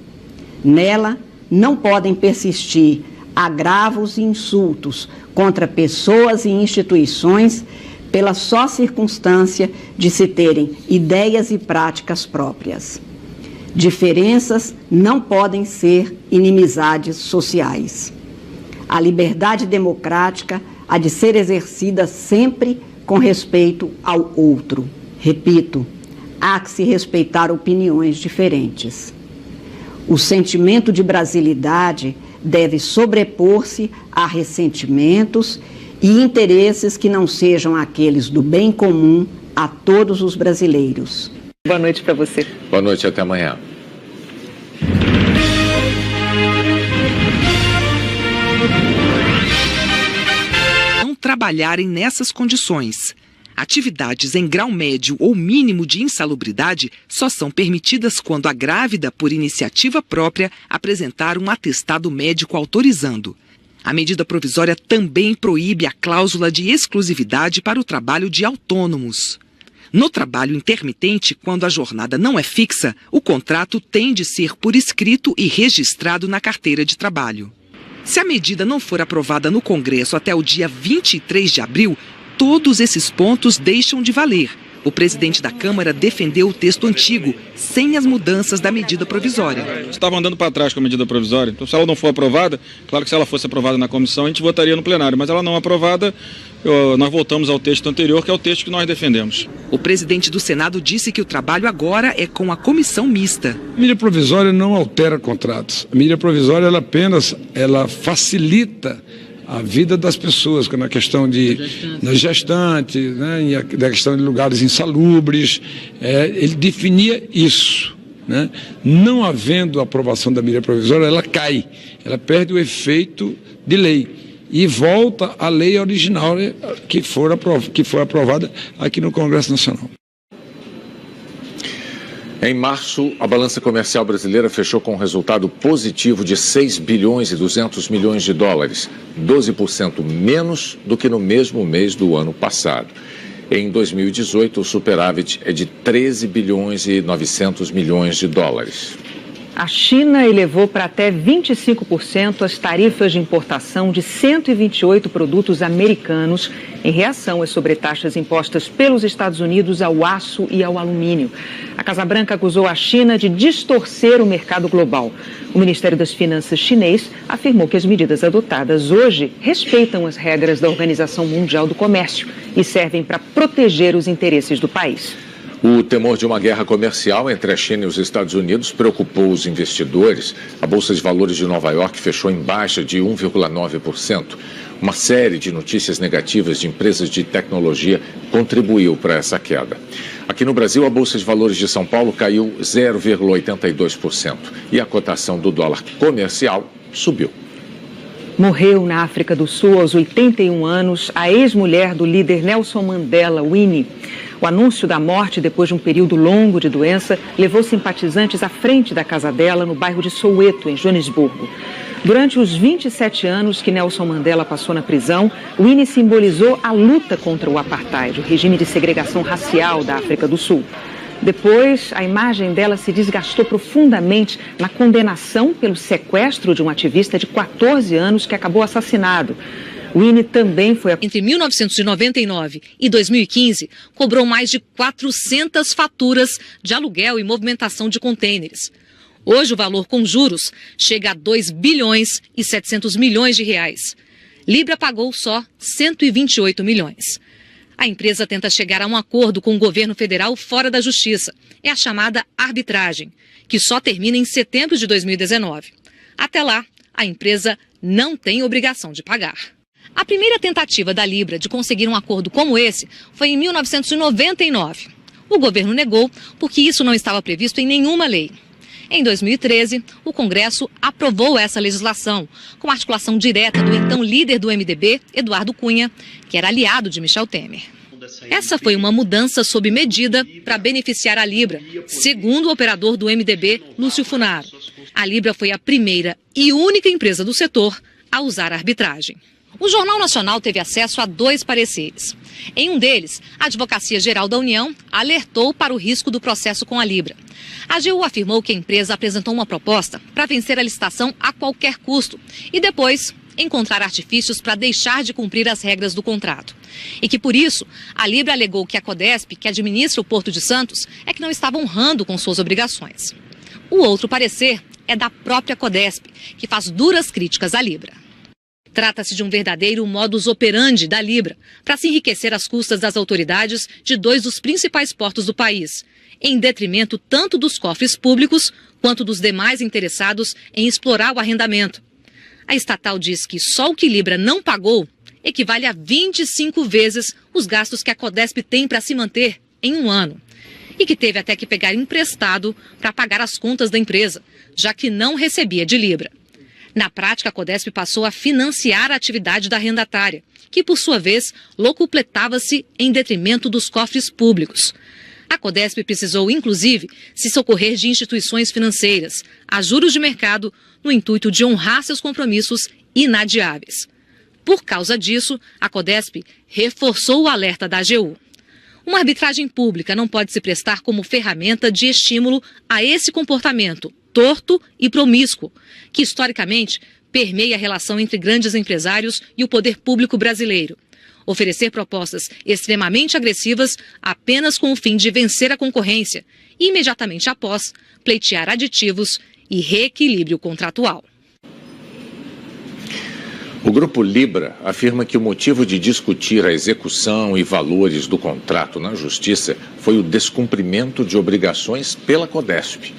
Nela, não podem persistir agravos e insultos contra pessoas e instituições pela só circunstância de se terem ideias e práticas próprias. Diferenças não podem ser inimizades sociais. A liberdade democrática há de ser exercida sempre com respeito ao outro. Repito, há que se respeitar opiniões diferentes. O sentimento de brasilidade deve sobrepor-se a ressentimentos e interesses que não sejam aqueles do bem comum a todos os brasileiros. Boa noite para você. Boa noite, até amanhã. Não trabalharem nessas condições. Atividades em grau médio ou mínimo de insalubridade só são permitidas quando a grávida, por iniciativa própria, apresentar um atestado médico autorizando. A medida provisória também proíbe a cláusula de exclusividade para o trabalho de autônomos. No trabalho intermitente, quando a jornada não é fixa, o contrato tem de ser por escrito e registrado na carteira de trabalho. Se a medida não for aprovada no Congresso até o dia 23 de abril, todos esses pontos deixam de valer. O presidente da Câmara defendeu o texto antigo, sem as mudanças da medida provisória. Estava andando para trás com a medida provisória, então se ela não for aprovada, claro que se ela fosse aprovada na comissão, a gente votaria no plenário, mas ela não aprovada, nós voltamos ao texto anterior, que é o texto que nós defendemos. O presidente do Senado disse que o trabalho agora é com a comissão mista. A medida provisória não altera contratos. A medida provisória ela facilita a vida das pessoas, na questão de gestantes, né, na questão de lugares insalubres. Ele definia isso. Né? Não havendo aprovação da medida provisória, ela cai, ela perde o efeito de lei e volta à lei original, né, que foi aprovada aqui no Congresso Nacional. Em março, a balança comercial brasileira fechou com um resultado positivo de 6 bilhões e 200 milhões de dólares, 12% menos do que no mesmo mês do ano passado. Em 2018, o superávit é de 13 bilhões e 900 milhões de dólares. A China elevou para até 25% as tarifas de importação de 128 produtos americanos em reação às sobretaxas impostas pelos Estados Unidos ao aço e ao alumínio. A Casa Branca acusou a China de distorcer o mercado global. O Ministério das Finanças chinês afirmou que as medidas adotadas hoje respeitam as regras da Organização Mundial do Comércio e servem para proteger os interesses do país. O temor de uma guerra comercial entre a China e os Estados Unidos preocupou os investidores. A Bolsa de Valores de Nova York fechou em baixa de 1,9%. Uma série de notícias negativas de empresas de tecnologia contribuiu para essa queda. Aqui no Brasil, a Bolsa de Valores de São Paulo caiu 0,82% e a cotação do dólar comercial subiu. Morreu na África do Sul aos 81 anos a ex-mulher do líder Nelson Mandela, Winnie. O anúncio da morte, depois de um período longo de doença, levou simpatizantes à frente da casa dela, no bairro de Soweto, em Joanesburgo. Durante os 27 anos que Nelson Mandela passou na prisão, Winnie simbolizou a luta contra o apartheid, o regime de segregação racial da África do Sul. Depois, a imagem dela se desgastou profundamente na condenação pelo sequestro de um ativista de 14 anos que acabou assassinado. Winnie também foi... Entre 1999 e 2015, cobrou mais de 400 faturas de aluguel e movimentação de contêineres. Hoje, o valor com juros chega a 2 bilhões e 700 milhões de reais. Libra pagou só 128 milhões. A empresa tenta chegar a um acordo com o governo federal fora da justiça. É a chamada arbitragem, que só termina em setembro de 2019. Até lá, a empresa não tem obrigação de pagar. A primeira tentativa da Libra de conseguir um acordo como esse foi em 1999. O governo negou porque isso não estava previsto em nenhuma lei. Em 2013, o Congresso aprovou essa legislação, com articulação direta do então líder do MDB, Eduardo Cunha, que era aliado de Michel Temer. Essa foi uma mudança sob medida para beneficiar a Libra, segundo o operador do MDB, Lúcio Funaro. A Libra foi a primeira e única empresa do setor a usar a arbitragem. O Jornal Nacional teve acesso a 2 pareceres. Em um deles, a Advocacia Geral da União alertou para o risco do processo com a Libra. A AGU afirmou que a empresa apresentou uma proposta para vencer a licitação a qualquer custo e depois encontrar artifícios para deixar de cumprir as regras do contrato. E que, por isso, a Libra alegou que a Codesp, que administra o Porto de Santos, é que não estava honrando com suas obrigações. O outro parecer é da própria Codesp, que faz duras críticas à Libra. Trata-se de um verdadeiro modus operandi da Libra para se enriquecer às custas das autoridades de 2 dos principais portos do país, em detrimento tanto dos cofres públicos quanto dos demais interessados em explorar o arrendamento. A estatal diz que só o que Libra não pagou equivale a 25 vezes os gastos que a Codesp tem para se manter em um ano e que teve até que pegar emprestado para pagar as contas da empresa, já que não recebia de Libra. Na prática, a Codesp passou a financiar a atividade da arrendatária, que, por sua vez, locupletava-se em detrimento dos cofres públicos. A Codesp precisou, inclusive, se socorrer de instituições financeiras, a juros de mercado, no intuito de honrar seus compromissos inadiáveis. Por causa disso, a Codesp reforçou o alerta da AGU. Uma arbitragem pública não pode se prestar como ferramenta de estímulo a esse comportamento torto e promíscuo, que historicamente permeia a relação entre grandes empresários e o poder público brasileiro. Oferecer propostas extremamente agressivas apenas com o fim de vencer a concorrência e, imediatamente após, pleitear aditivos e reequilíbrio contratual. O Grupo Libra afirma que o motivo de discutir a execução e valores do contrato na Justiça foi o descumprimento de obrigações pela Codesp.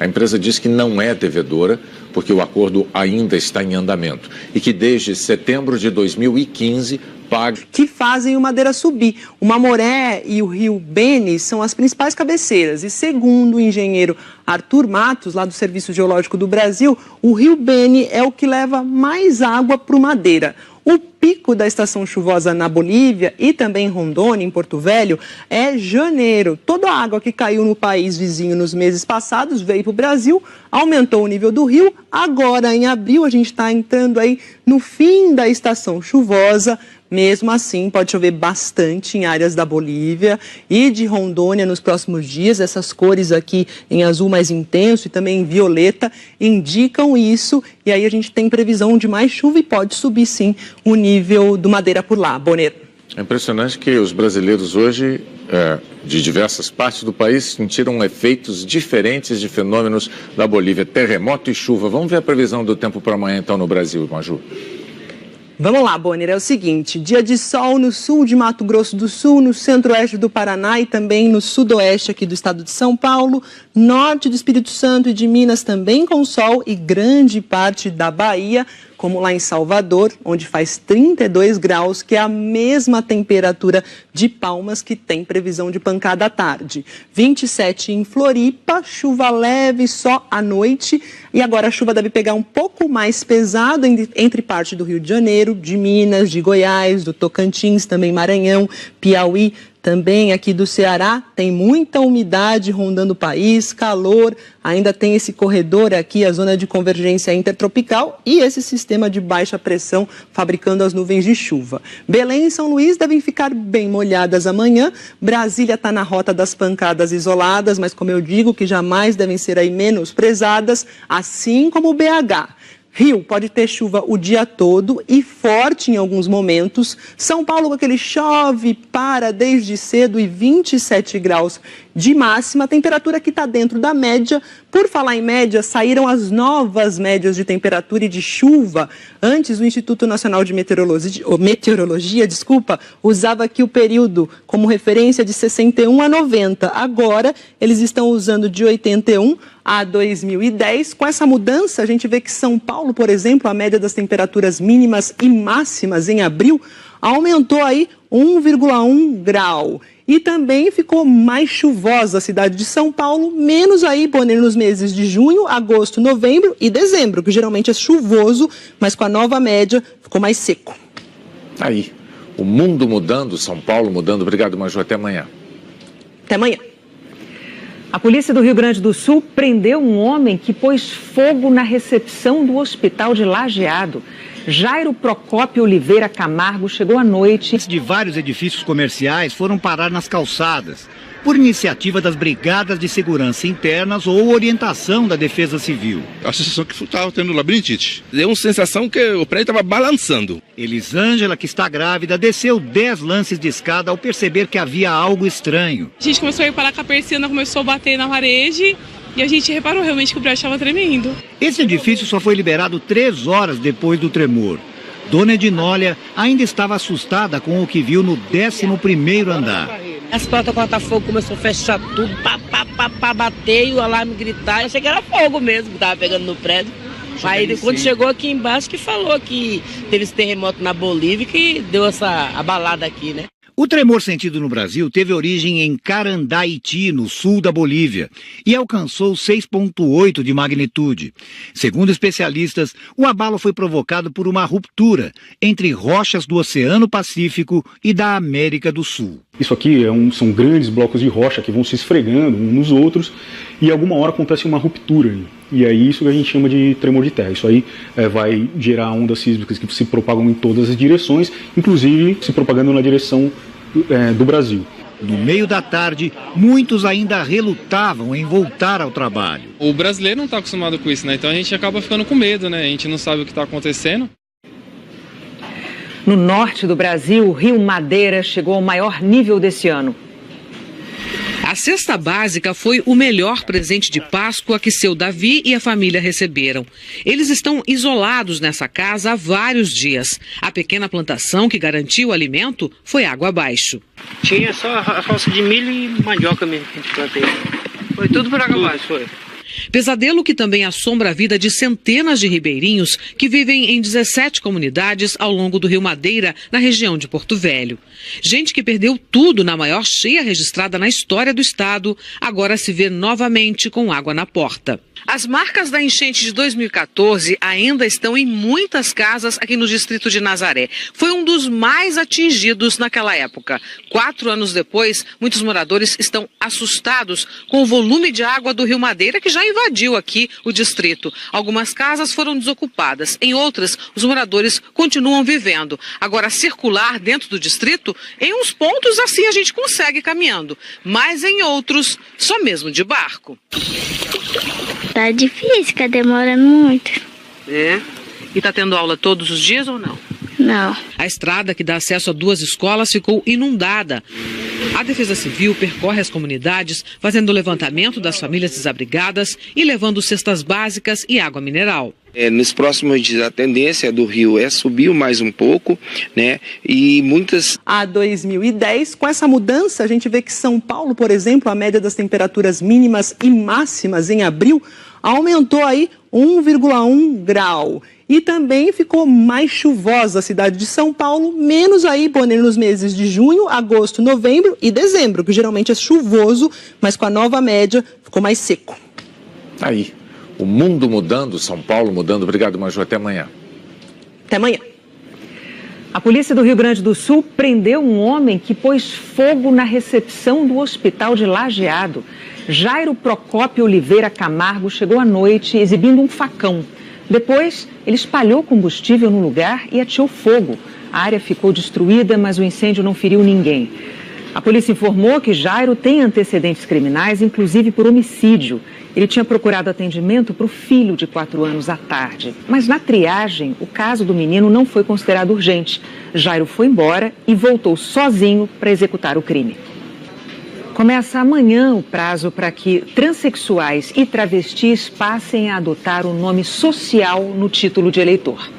A empresa diz que não é devedora porque o acordo ainda está em andamento e que desde setembro de 2015 paga... Que fazem o Madeira subir. O Mamoré e o Rio Beni são as principais cabeceiras e, segundo o engenheiro Arthur Matos, lá do Serviço Geológico do Brasil, o Rio Beni é o que leva mais água para o Madeira. O pico da estação chuvosa na Bolívia e também em Rondônia, em Porto Velho, é janeiro. Toda a água que caiu no país vizinho nos meses passados veio para o Brasil, aumentou o nível do rio. Agora, em abril, a gente está entrando aí no fim da estação chuvosa. Mesmo assim, pode chover bastante em áreas da Bolívia e de Rondônia nos próximos dias. Essas cores aqui em azul mais intenso e também em violeta indicam isso. E aí a gente tem previsão de mais chuva e pode subir, sim, o nível do Madeira por lá. Bonner. É impressionante que os brasileiros hoje, de diversas partes do país, sentiram efeitos diferentes de fenômenos da Bolívia. Terremoto e chuva. Vamos ver a previsão do tempo para amanhã, então, no Brasil, Maju. Vamos lá, Bonner, é o seguinte, dia de sol no sul de Mato Grosso do Sul, no centro-oeste do Paraná e também no sudoeste aqui do estado de São Paulo, norte do Espírito Santo e de Minas também com sol e grande parte da Bahia, como lá em Salvador, onde faz 32 graus, que é a mesma temperatura de Palmas, que tem previsão de pancada à tarde. 27 em Floripa, chuva leve só à noite. E agora a chuva deve pegar um pouco mais pesado entre parte do Rio de Janeiro, de Minas, de Goiás, do Tocantins, também Maranhão, Piauí, também aqui do Ceará. Tem muita umidade rondando o país, calor, ainda tem esse corredor aqui, a zona de convergência intertropical e esse sistema de baixa pressão fabricando as nuvens de chuva. Belém e São Luís devem ficar bem molhadas amanhã. Brasília está na rota das pancadas isoladas, mas como eu digo, que jamais devem ser aí menosprezadas, assim como o BH. Rio pode ter chuva o dia todo e forte em alguns momentos. São Paulo, aquele chove, para desde cedo e 27 graus de máxima. Temperatura que está dentro da média. Por falar em média, saíram as novas médias de temperatura e de chuva. Antes, o Instituto Nacional de Meteorologia, usava aqui o período como referência de 61 a 90. Agora, eles estão usando de 81 a 2010. Com essa mudança, a gente vê que São Paulo, por exemplo, a média das temperaturas mínimas e máximas em abril aumentou aí 1,1 grau. E também ficou mais chuvosa a cidade de São Paulo, menos aí, Bonner, nos meses de junho, agosto, novembro e dezembro, que geralmente é chuvoso, mas com a nova média ficou mais seco. Aí, o mundo mudando, São Paulo mudando. Obrigado, Maju, até amanhã. Até amanhã. A polícia do Rio Grande do Sul prendeu um homem que pôs fogo na recepção do hospital de Lajeado. Jairo Procópio Oliveira Camargo chegou à noite. De vários edifícios comerciais foram parar nas calçadas, por iniciativa das brigadas de segurança internas ou orientação da Defesa Civil. A sensação que estava tendo labirintite. Deu uma sensação que o prédio estava balançando. Elisângela, que está grávida, desceu 10 lances de escada ao perceber que havia algo estranho. A gente começou a reparar que a persiana começou a bater na parede. E a gente reparou realmente que o prédio estava tremendo. Esse edifício só foi liberado 3 horas depois do tremor. Dona Edinólia ainda estava assustada com o que viu no 11º andar. As portas corta-fogo começou a fechar tudo, bater e o alarme gritar. Eu achei que era fogo mesmo que estava pegando no prédio. Aí quando chegou aqui embaixo que falou que teve esse terremoto na Bolívia que deu essa abalada aqui, né? O tremor sentido no Brasil teve origem em Carandaiti, no sul da Bolívia, e alcançou 6,8 de magnitude. Segundo especialistas, o abalo foi provocado por uma ruptura entre rochas do Oceano Pacífico e da América do Sul. Isso aqui são grandes blocos de rocha que vão se esfregando uns nos outros e alguma hora acontece uma ruptura. E é isso que a gente chama de tremor de terra. Isso aí vai gerar ondas sísmicas que se propagam em todas as direções, inclusive se propagando na direção do Brasil. No meio da tarde, muitos ainda relutavam em voltar ao trabalho. O brasileiro não está acostumado com isso, né? Então a gente acaba ficando com medo, né? A gente não sabe o que está acontecendo. No norte do Brasil, o Rio Madeira chegou ao maior nível desse ano. A cesta básica foi o melhor presente de Páscoa que seu Davi e a família receberam. Eles estão isolados nessa casa há vários dias. A pequena plantação que garantiu o alimento foi água abaixo. Tinha só a roça de milho e mandioca mesmo que a gente plantei. Foi tudo por água abaixo, foi. Pesadelo que também assombra a vida de centenas de ribeirinhos que vivem em 17 comunidades ao longo do Rio Madeira, na região de Porto Velho. Gente que perdeu tudo na maior cheia registrada na história do estado, agora se vê novamente com água na porta. As marcas da enchente de 2014 ainda estão em muitas casas aqui no distrito de Nazaré. Foi um dos mais atingidos naquela época. 4 anos depois, muitos moradores estão assustados com o volume de água do Rio Madeira que já invadiu aqui o distrito. Algumas casas foram desocupadas, em outras os moradores continuam vivendo. Agora, circular dentro do distrito, em uns pontos assim a gente consegue caminhando, mas em outros só mesmo de barco. Tá difícil, fica demorando muito. É? E tá tendo aula todos os dias ou não? Não. A estrada que dá acesso a 2 escolas ficou inundada. A Defesa Civil percorre as comunidades, fazendo o levantamento das famílias desabrigadas e levando cestas básicas e água mineral. Nos próximos dias a tendência do rio é subir mais um pouco, né? E muitas... A 2010, com essa mudança, a gente vê que São Paulo, por exemplo, a média das temperaturas mínimas e máximas em abril aumentou aí 1,1 grau. E também ficou mais chuvosa a cidade de São Paulo, menos aí, Bonner, nos meses de junho, agosto, novembro e dezembro, que geralmente é chuvoso, mas com a nova média ficou mais seco. Aí, o mundo mudando, São Paulo mudando. Obrigado, Maju, até amanhã. Até amanhã. A polícia do Rio Grande do Sul prendeu um homem que pôs fogo na recepção do hospital de Lajeado. Jairo Procópio Oliveira Camargo chegou à noite exibindo um facão. Depois, ele espalhou combustível no lugar e ateou fogo. A área ficou destruída, mas o incêndio não feriu ninguém. A polícia informou que Jairo tem antecedentes criminais, inclusive por homicídio. Ele tinha procurado atendimento para o filho de 4 anos à tarde. Mas na triagem, o caso do menino não foi considerado urgente. Jairo foi embora e voltou sozinho para executar o crime. Começa amanhã o prazo para que transexuais e travestis passem a adotar o nome social no título de eleitor.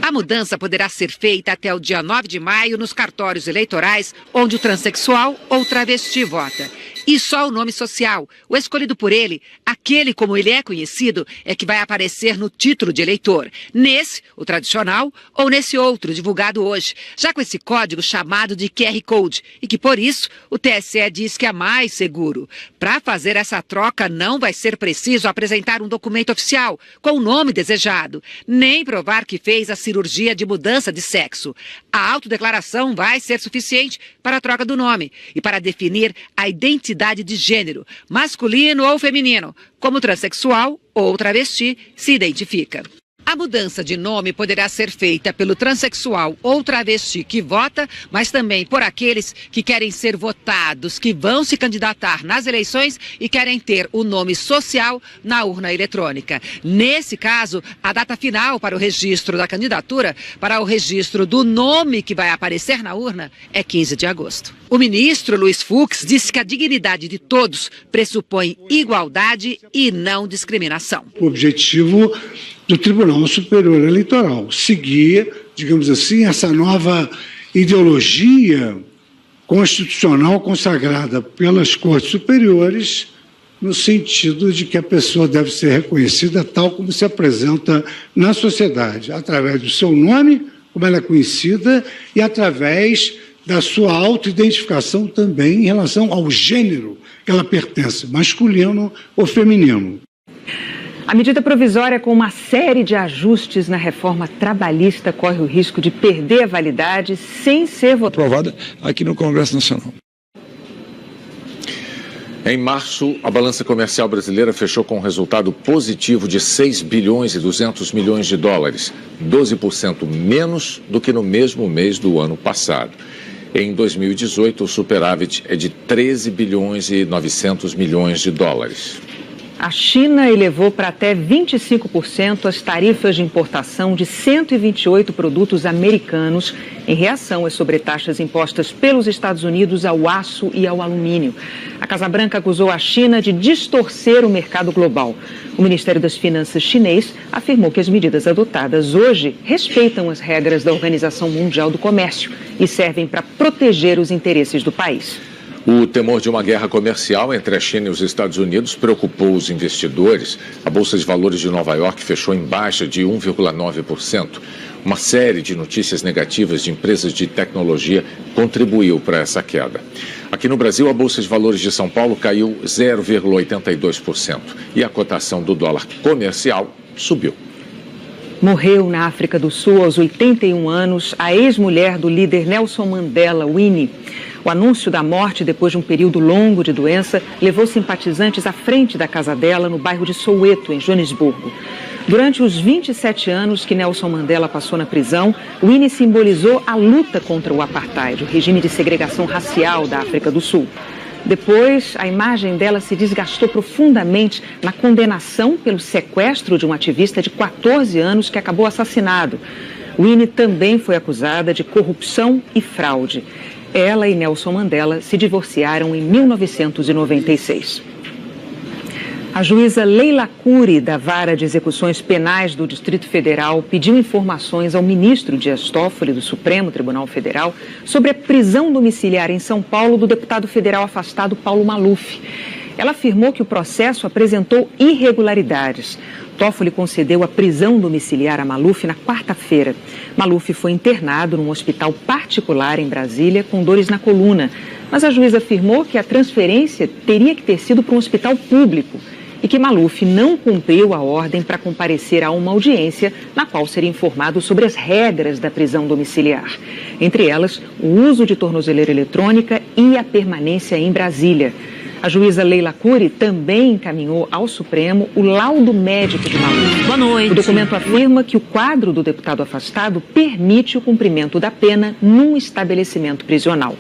A mudança poderá ser feita até o dia 9 de maio nos cartórios eleitorais onde o transexual ou travesti vota. E só o nome social, o escolhido por ele, aquele como ele é conhecido, é que vai aparecer no título de eleitor. Nesse, o tradicional, ou nesse outro, divulgado hoje. Já com esse código chamado de QR Code. E que, por isso, o TSE diz que é mais seguro. Para fazer essa troca, não vai ser preciso apresentar um documento oficial com o nome desejado, nem provar que fez a cirurgia de mudança de sexo. A autodeclaração vai ser suficiente para a troca do nome e para definir a identidade de gênero, masculino ou feminino, como transexual ou travesti se identifica. A mudança de nome poderá ser feita pelo transexual ou travesti que vota, mas também por aqueles que querem ser votados, que vão se candidatar nas eleições e querem ter o nome social na urna eletrônica. Nesse caso, a data final para o registro da candidatura, para o registro do nome que vai aparecer na urna, é 15 de agosto. O ministro Luiz Fux disse que a dignidade de todos pressupõe igualdade e não discriminação. O objetivo do Tribunal Superior Eleitoral seguir, digamos assim, essa nova ideologia constitucional consagrada pelas Cortes Superiores, no sentido de que a pessoa deve ser reconhecida tal como se apresenta na sociedade, através do seu nome, como ela é conhecida, e através da sua autoidentificação também em relação ao gênero que ela pertence, masculino ou feminino. A medida provisória, com uma série de ajustes na reforma trabalhista, corre o risco de perder a validade sem ser votada. Aprovada aqui no Congresso Nacional. Em março, a balança comercial brasileira fechou com um resultado positivo de 6 bilhões e 200 milhões de dólares, 12% menos do que no mesmo mês do ano passado. Em 2018, o superávit é de 13 bilhões e 900 milhões de dólares. A China elevou para até 25% as tarifas de importação de 128 produtos americanos em reação às sobretaxas impostas pelos Estados Unidos ao aço e ao alumínio. A Casa Branca acusou a China de distorcer o mercado global. O Ministério das Finanças chinês afirmou que as medidas adotadas hoje respeitam as regras da Organização Mundial do Comércio e servem para proteger os interesses do país. O temor de uma guerra comercial entre a China e os Estados Unidos preocupou os investidores. A Bolsa de Valores de Nova York fechou em baixa de 1,9%. Uma série de notícias negativas de empresas de tecnologia contribuiu para essa queda. Aqui no Brasil, a Bolsa de Valores de São Paulo caiu 0,82% e a cotação do dólar comercial subiu. Morreu na África do Sul aos 81 anos a ex-mulher do líder Nelson Mandela, Winnie. O anúncio da morte, depois de um período longo de doença, levou simpatizantes à frente da casa dela, no bairro de Soweto, em Joanesburgo. Durante os 27 anos que Nelson Mandela passou na prisão, Winnie simbolizou a luta contra o apartheid, o regime de segregação racial da África do Sul. Depois, a imagem dela se desgastou profundamente na condenação pelo sequestro de um ativista de 14 anos que acabou assassinado. Winnie também foi acusada de corrupção e fraude. Ela e Nelson Mandela se divorciaram em 1996. A juíza Leila Cury, da Vara de Execuções Penais do Distrito Federal, pediu informações ao ministro Dias Toffoli, do Supremo Tribunal Federal, sobre a prisão domiciliar em São Paulo do deputado federal afastado Paulo Maluf. Ela afirmou que o processo apresentou irregularidades. Toffoli concedeu a prisão domiciliar a Maluf na quarta-feira. Maluf foi internado num hospital particular em Brasília com dores na coluna, mas a juíza afirmou que a transferência teria que ter sido para um hospital público e que Maluf não cumpriu a ordem para comparecer a uma audiência na qual seria informado sobre as regras da prisão domiciliar. Entre elas, o uso de tornozeleira eletrônica e a permanência em Brasília. A juíza Leila Cury também encaminhou ao Supremo o laudo médico de Maluf. Boa noite. O documento afirma que o quadro do deputado afastado permite o cumprimento da pena num estabelecimento prisional.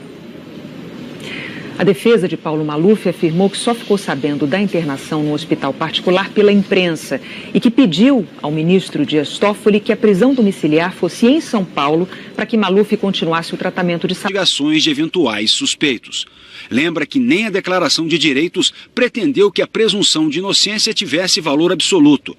A defesa de Paulo Maluf afirmou que só ficou sabendo da internação no hospital particular pela imprensa e que pediu ao ministro Dias Toffoli que a prisão domiciliar fosse em São Paulo para que Maluf continuasse o tratamento de saúde. Investigações de eventuais suspeitos. Lembra que nem a Declaração de Direitos pretendeu que a presunção de inocência tivesse valor absoluto.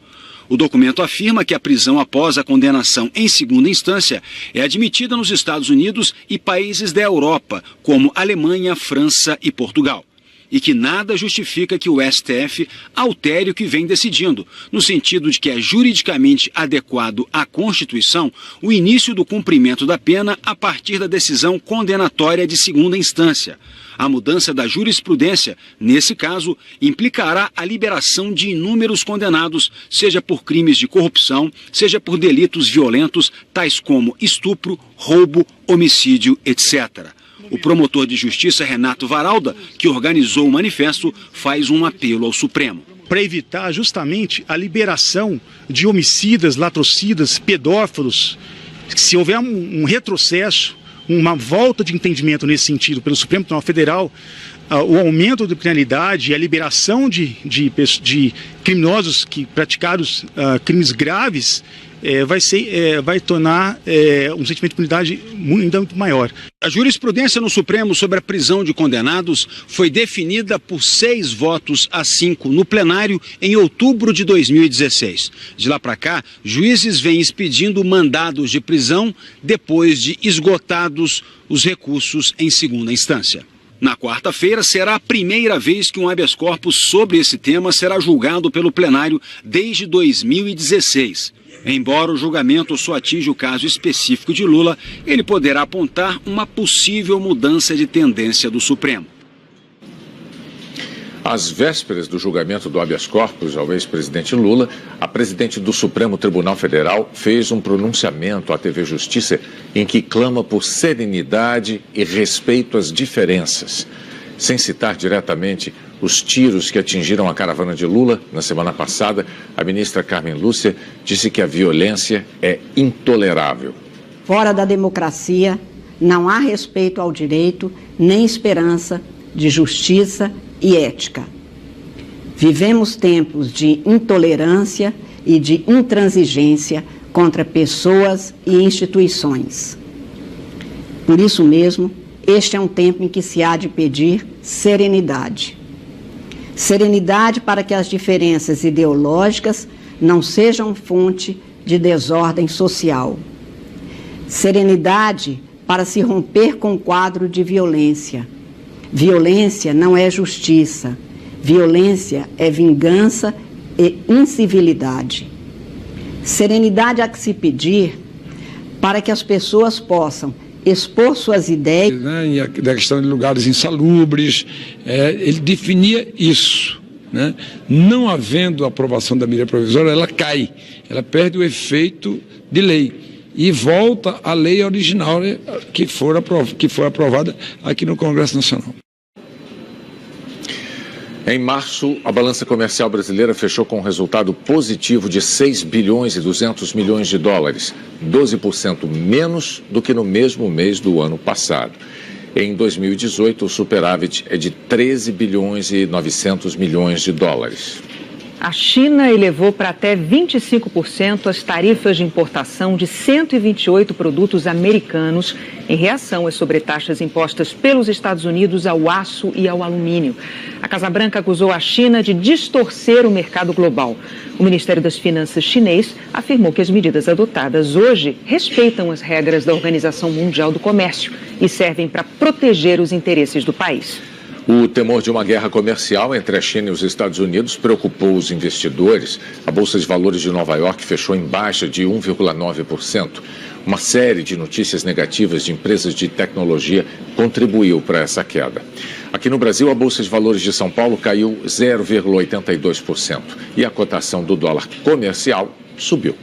O documento afirma que a prisão após a condenação em segunda instância é admitida nos Estados Unidos e países da Europa, como Alemanha, França e Portugal. E que nada justifica que o STF altere o que vem decidindo, no sentido de que é juridicamente adequado à Constituição o início do cumprimento da pena a partir da decisão condenatória de segunda instância. A mudança da jurisprudência, nesse caso, implicará a liberação de inúmeros condenados, seja por crimes de corrupção, seja por delitos violentos, tais como estupro, roubo, homicídio, etc. O promotor de justiça Renato Varalda, que organizou o manifesto, faz um apelo ao Supremo. Para evitar justamente a liberação de homicidas, latrocidas, pedófilos, se houver um retrocesso, uma volta de entendimento nesse sentido pelo Supremo Tribunal Federal, o aumento da criminalidade e a liberação de criminosos que praticaram crimes graves vai tornar um sentimento de impunidade ainda muito maior. A jurisprudência no Supremo sobre a prisão de condenados foi definida por 6 votos a 5 no plenário em outubro de 2016. De lá para cá, juízes vêm expedindo mandados de prisão depois de esgotados os recursos em segunda instância. Na quarta-feira, será a primeira vez que um habeas corpus sobre esse tema será julgado pelo plenário desde 2016. Embora o julgamento só atinja o caso específico de Lula, ele poderá apontar uma possível mudança de tendência do Supremo. Às vésperas do julgamento do habeas corpus ao ex-presidente Lula, a presidente do Supremo Tribunal Federal fez um pronunciamento à TV Justiça em que clama por serenidade e respeito às diferenças. Sem citar diretamente os tiros que atingiram a caravana de Lula na semana passada, a ministra Carmen Lúcia disse que a violência é intolerável. Fora da democracia, não há respeito ao direito, nem esperança de justiça e ética. Vivemos tempos de intolerância e de intransigência contra pessoas e instituições. Por isso mesmo, este é um tempo em que se há de pedir serenidade. Serenidade para que as diferenças ideológicas não sejam fonte de desordem social. Serenidade para se romper com o quadro de violência. Violência não é justiça. Violência é vingança e incivilidade. Serenidade há que se pedir para que as pessoas possam expor suas ideias. E a questão de lugares insalubres, ele definia isso. Né? Não havendo aprovação da medida provisória, ela cai, ela perde o efeito de lei e volta à lei original, né, que foi aprovada aqui no Congresso Nacional. Em março, a balança comercial brasileira fechou com um resultado positivo de 6 bilhões e 200 milhões de dólares, 12% menos do que no mesmo mês do ano passado. Em 2018, o superávit é de 13 bilhões e 900 milhões de dólares. A China elevou para até 25% as tarifas de importação de 128 produtos americanos em reação às sobretaxas impostas pelos Estados Unidos ao aço e ao alumínio. A Casa Branca acusou a China de distorcer o mercado global. O Ministério das Finanças chinês afirmou que as medidas adotadas hoje respeitam as regras da Organização Mundial do Comércio e servem para proteger os interesses do país. O temor de uma guerra comercial entre a China e os Estados Unidos preocupou os investidores. A Bolsa de Valores de Nova York fechou em baixa de 1,9%. Uma série de notícias negativas de empresas de tecnologia contribuiu para essa queda. Aqui no Brasil, a Bolsa de Valores de São Paulo caiu 0,82% e a cotação do dólar comercial subiu.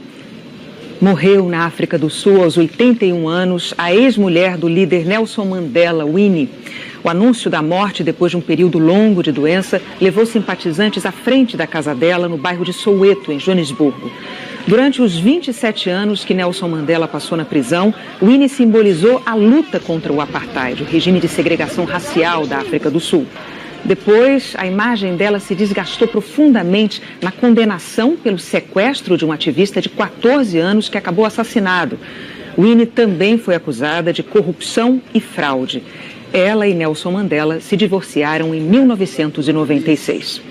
Morreu na África do Sul aos 81 anos a ex-mulher do líder Nelson Mandela, Winnie. O anúncio da morte, depois de um período longo de doença, levou simpatizantes à frente da casa dela, no bairro de Soweto, em Joanesburgo. Durante os 27 anos que Nelson Mandela passou na prisão, Winnie simbolizou a luta contra o apartheid, o regime de segregação racial da África do Sul. Depois, a imagem dela se desgastou profundamente na condenação pelo sequestro de um ativista de 14 anos que acabou assassinado. Winnie também foi acusada de corrupção e fraude. Ela e Nelson Mandela se divorciaram em 1996.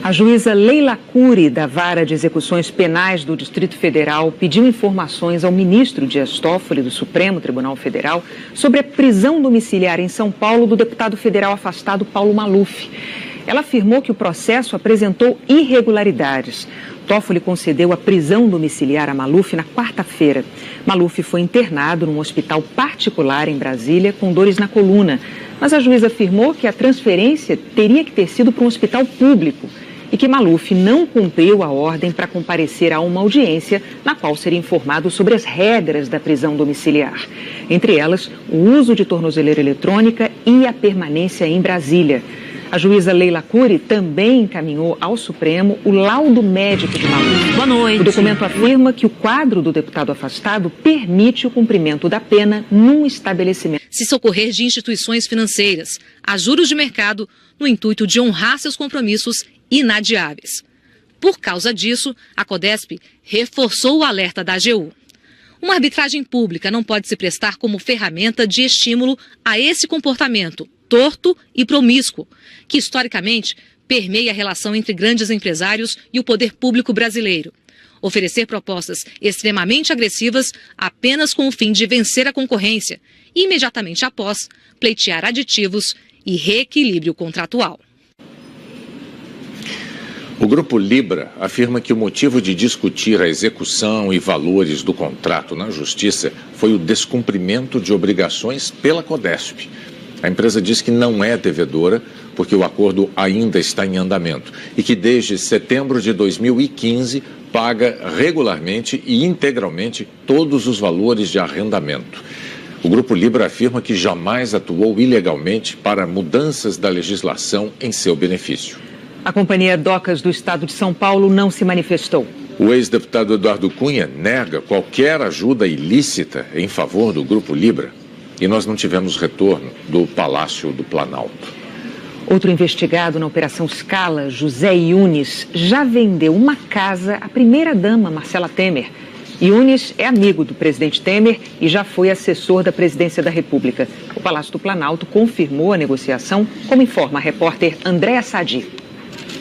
A juíza Leila Cury, da Vara de Execuções Penais do Distrito Federal, pediu informações ao ministro Dias Toffoli, do Supremo Tribunal Federal, sobre a prisão domiciliar em São Paulo do deputado federal afastado Paulo Maluf. Ela afirmou que o processo apresentou irregularidades. Toffoli concedeu a prisão domiciliar a Maluf na quarta-feira. Maluf foi internado num hospital particular em Brasília com dores na coluna, mas a juíza afirmou que a transferência teria que ter sido para um hospital público e que Maluf não cumpriu a ordem para comparecer a uma audiência na qual seria informado sobre as regras da prisão domiciliar. Entre elas, o uso de tornozeleira eletrônica e a permanência em Brasília. A juíza Leila Cury também encaminhou ao Supremo o laudo médico de Maluf. Boa noite. O documento afirma que o quadro do deputado afastado permite o cumprimento da pena num estabelecimento. Se socorrer de instituições financeiras a juros de mercado no intuito de honrar seus compromissos inadiáveis. Por causa disso, a Codesp reforçou o alerta da AGU. Uma arbitragem pública não pode se prestar como ferramenta de estímulo a esse comportamento torto e promíscuo, que historicamente permeia a relação entre grandes empresários e o poder público brasileiro. Oferecer propostas extremamente agressivas apenas com o fim de vencer a concorrência e, imediatamente após, pleitear aditivos e reequilíbrio contratual. O Grupo Libra afirma que o motivo de discutir a execução e valores do contrato na Justiça foi o descumprimento de obrigações pela Codesp. A empresa diz que não é devedora porque o acordo ainda está em andamento e que desde setembro de 2015 paga regularmente e integralmente todos os valores de arrendamento. O Grupo Libra afirma que jamais atuou ilegalmente para mudanças da legislação em seu benefício. A Companhia Docas do Estado de São Paulo não se manifestou. O ex-deputado Eduardo Cunha nega qualquer ajuda ilícita em favor do Grupo Libra. E nós não tivemos retorno do Palácio do Planalto. Outro investigado na Operação Scala, José Yunes, já vendeu uma casa à primeira-dama, Marcela Temer. Yunes é amigo do presidente Temer e já foi assessor da Presidência da República. O Palácio do Planalto confirmou a negociação, como informa a repórter Andréa Sadi.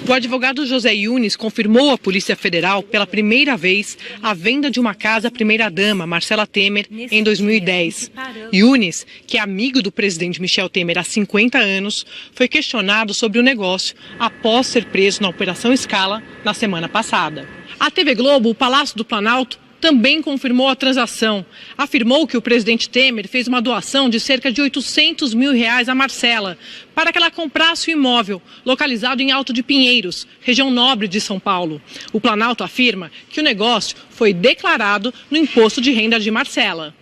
O advogado José Yunes confirmou à Polícia Federal pela primeira vez a venda de uma casa à primeira-dama, Marcela Temer, em 2010. Yunes, que é amigo do presidente Michel Temer há 50 anos, foi questionado sobre o negócio após ser preso na Operação Scala na semana passada. A TV Globo, o Palácio do Planalto, também confirmou a transação. Afirmou que o presidente Temer fez uma doação de cerca de R$800 mil a Marcela, para que ela comprasse o imóvel, localizado em Alto de Pinheiros, região nobre de São Paulo. O Planalto afirma que o negócio foi declarado no imposto de renda de Marcela.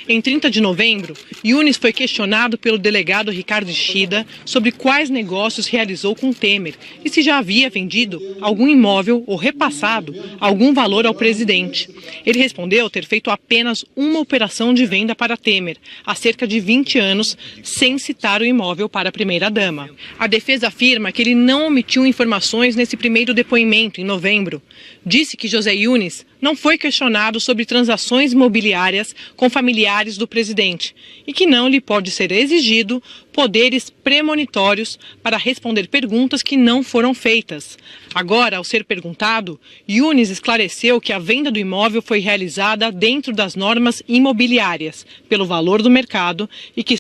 Em 30 de novembro, Yunis foi questionado pelo delegado Ricardo Ishida sobre quais negócios realizou com Temer e se já havia vendido algum imóvel ou repassado algum valor ao presidente. Ele respondeu ter feito apenas uma operação de venda para Temer, há cerca de 20 anos, sem citar o imóvel para a primeira-dama. A defesa afirma que ele não omitiu informações nesse primeiro depoimento, em novembro. Disse que José Yunis não foi questionado sobre transações imobiliárias com familiares do presidente e que não lhe pode ser exigido poderes premonitórios para responder perguntas que não foram feitas. Agora, ao ser perguntado, Yunis esclareceu que a venda do imóvel foi realizada dentro das normas imobiliárias, pelo valor do mercado e que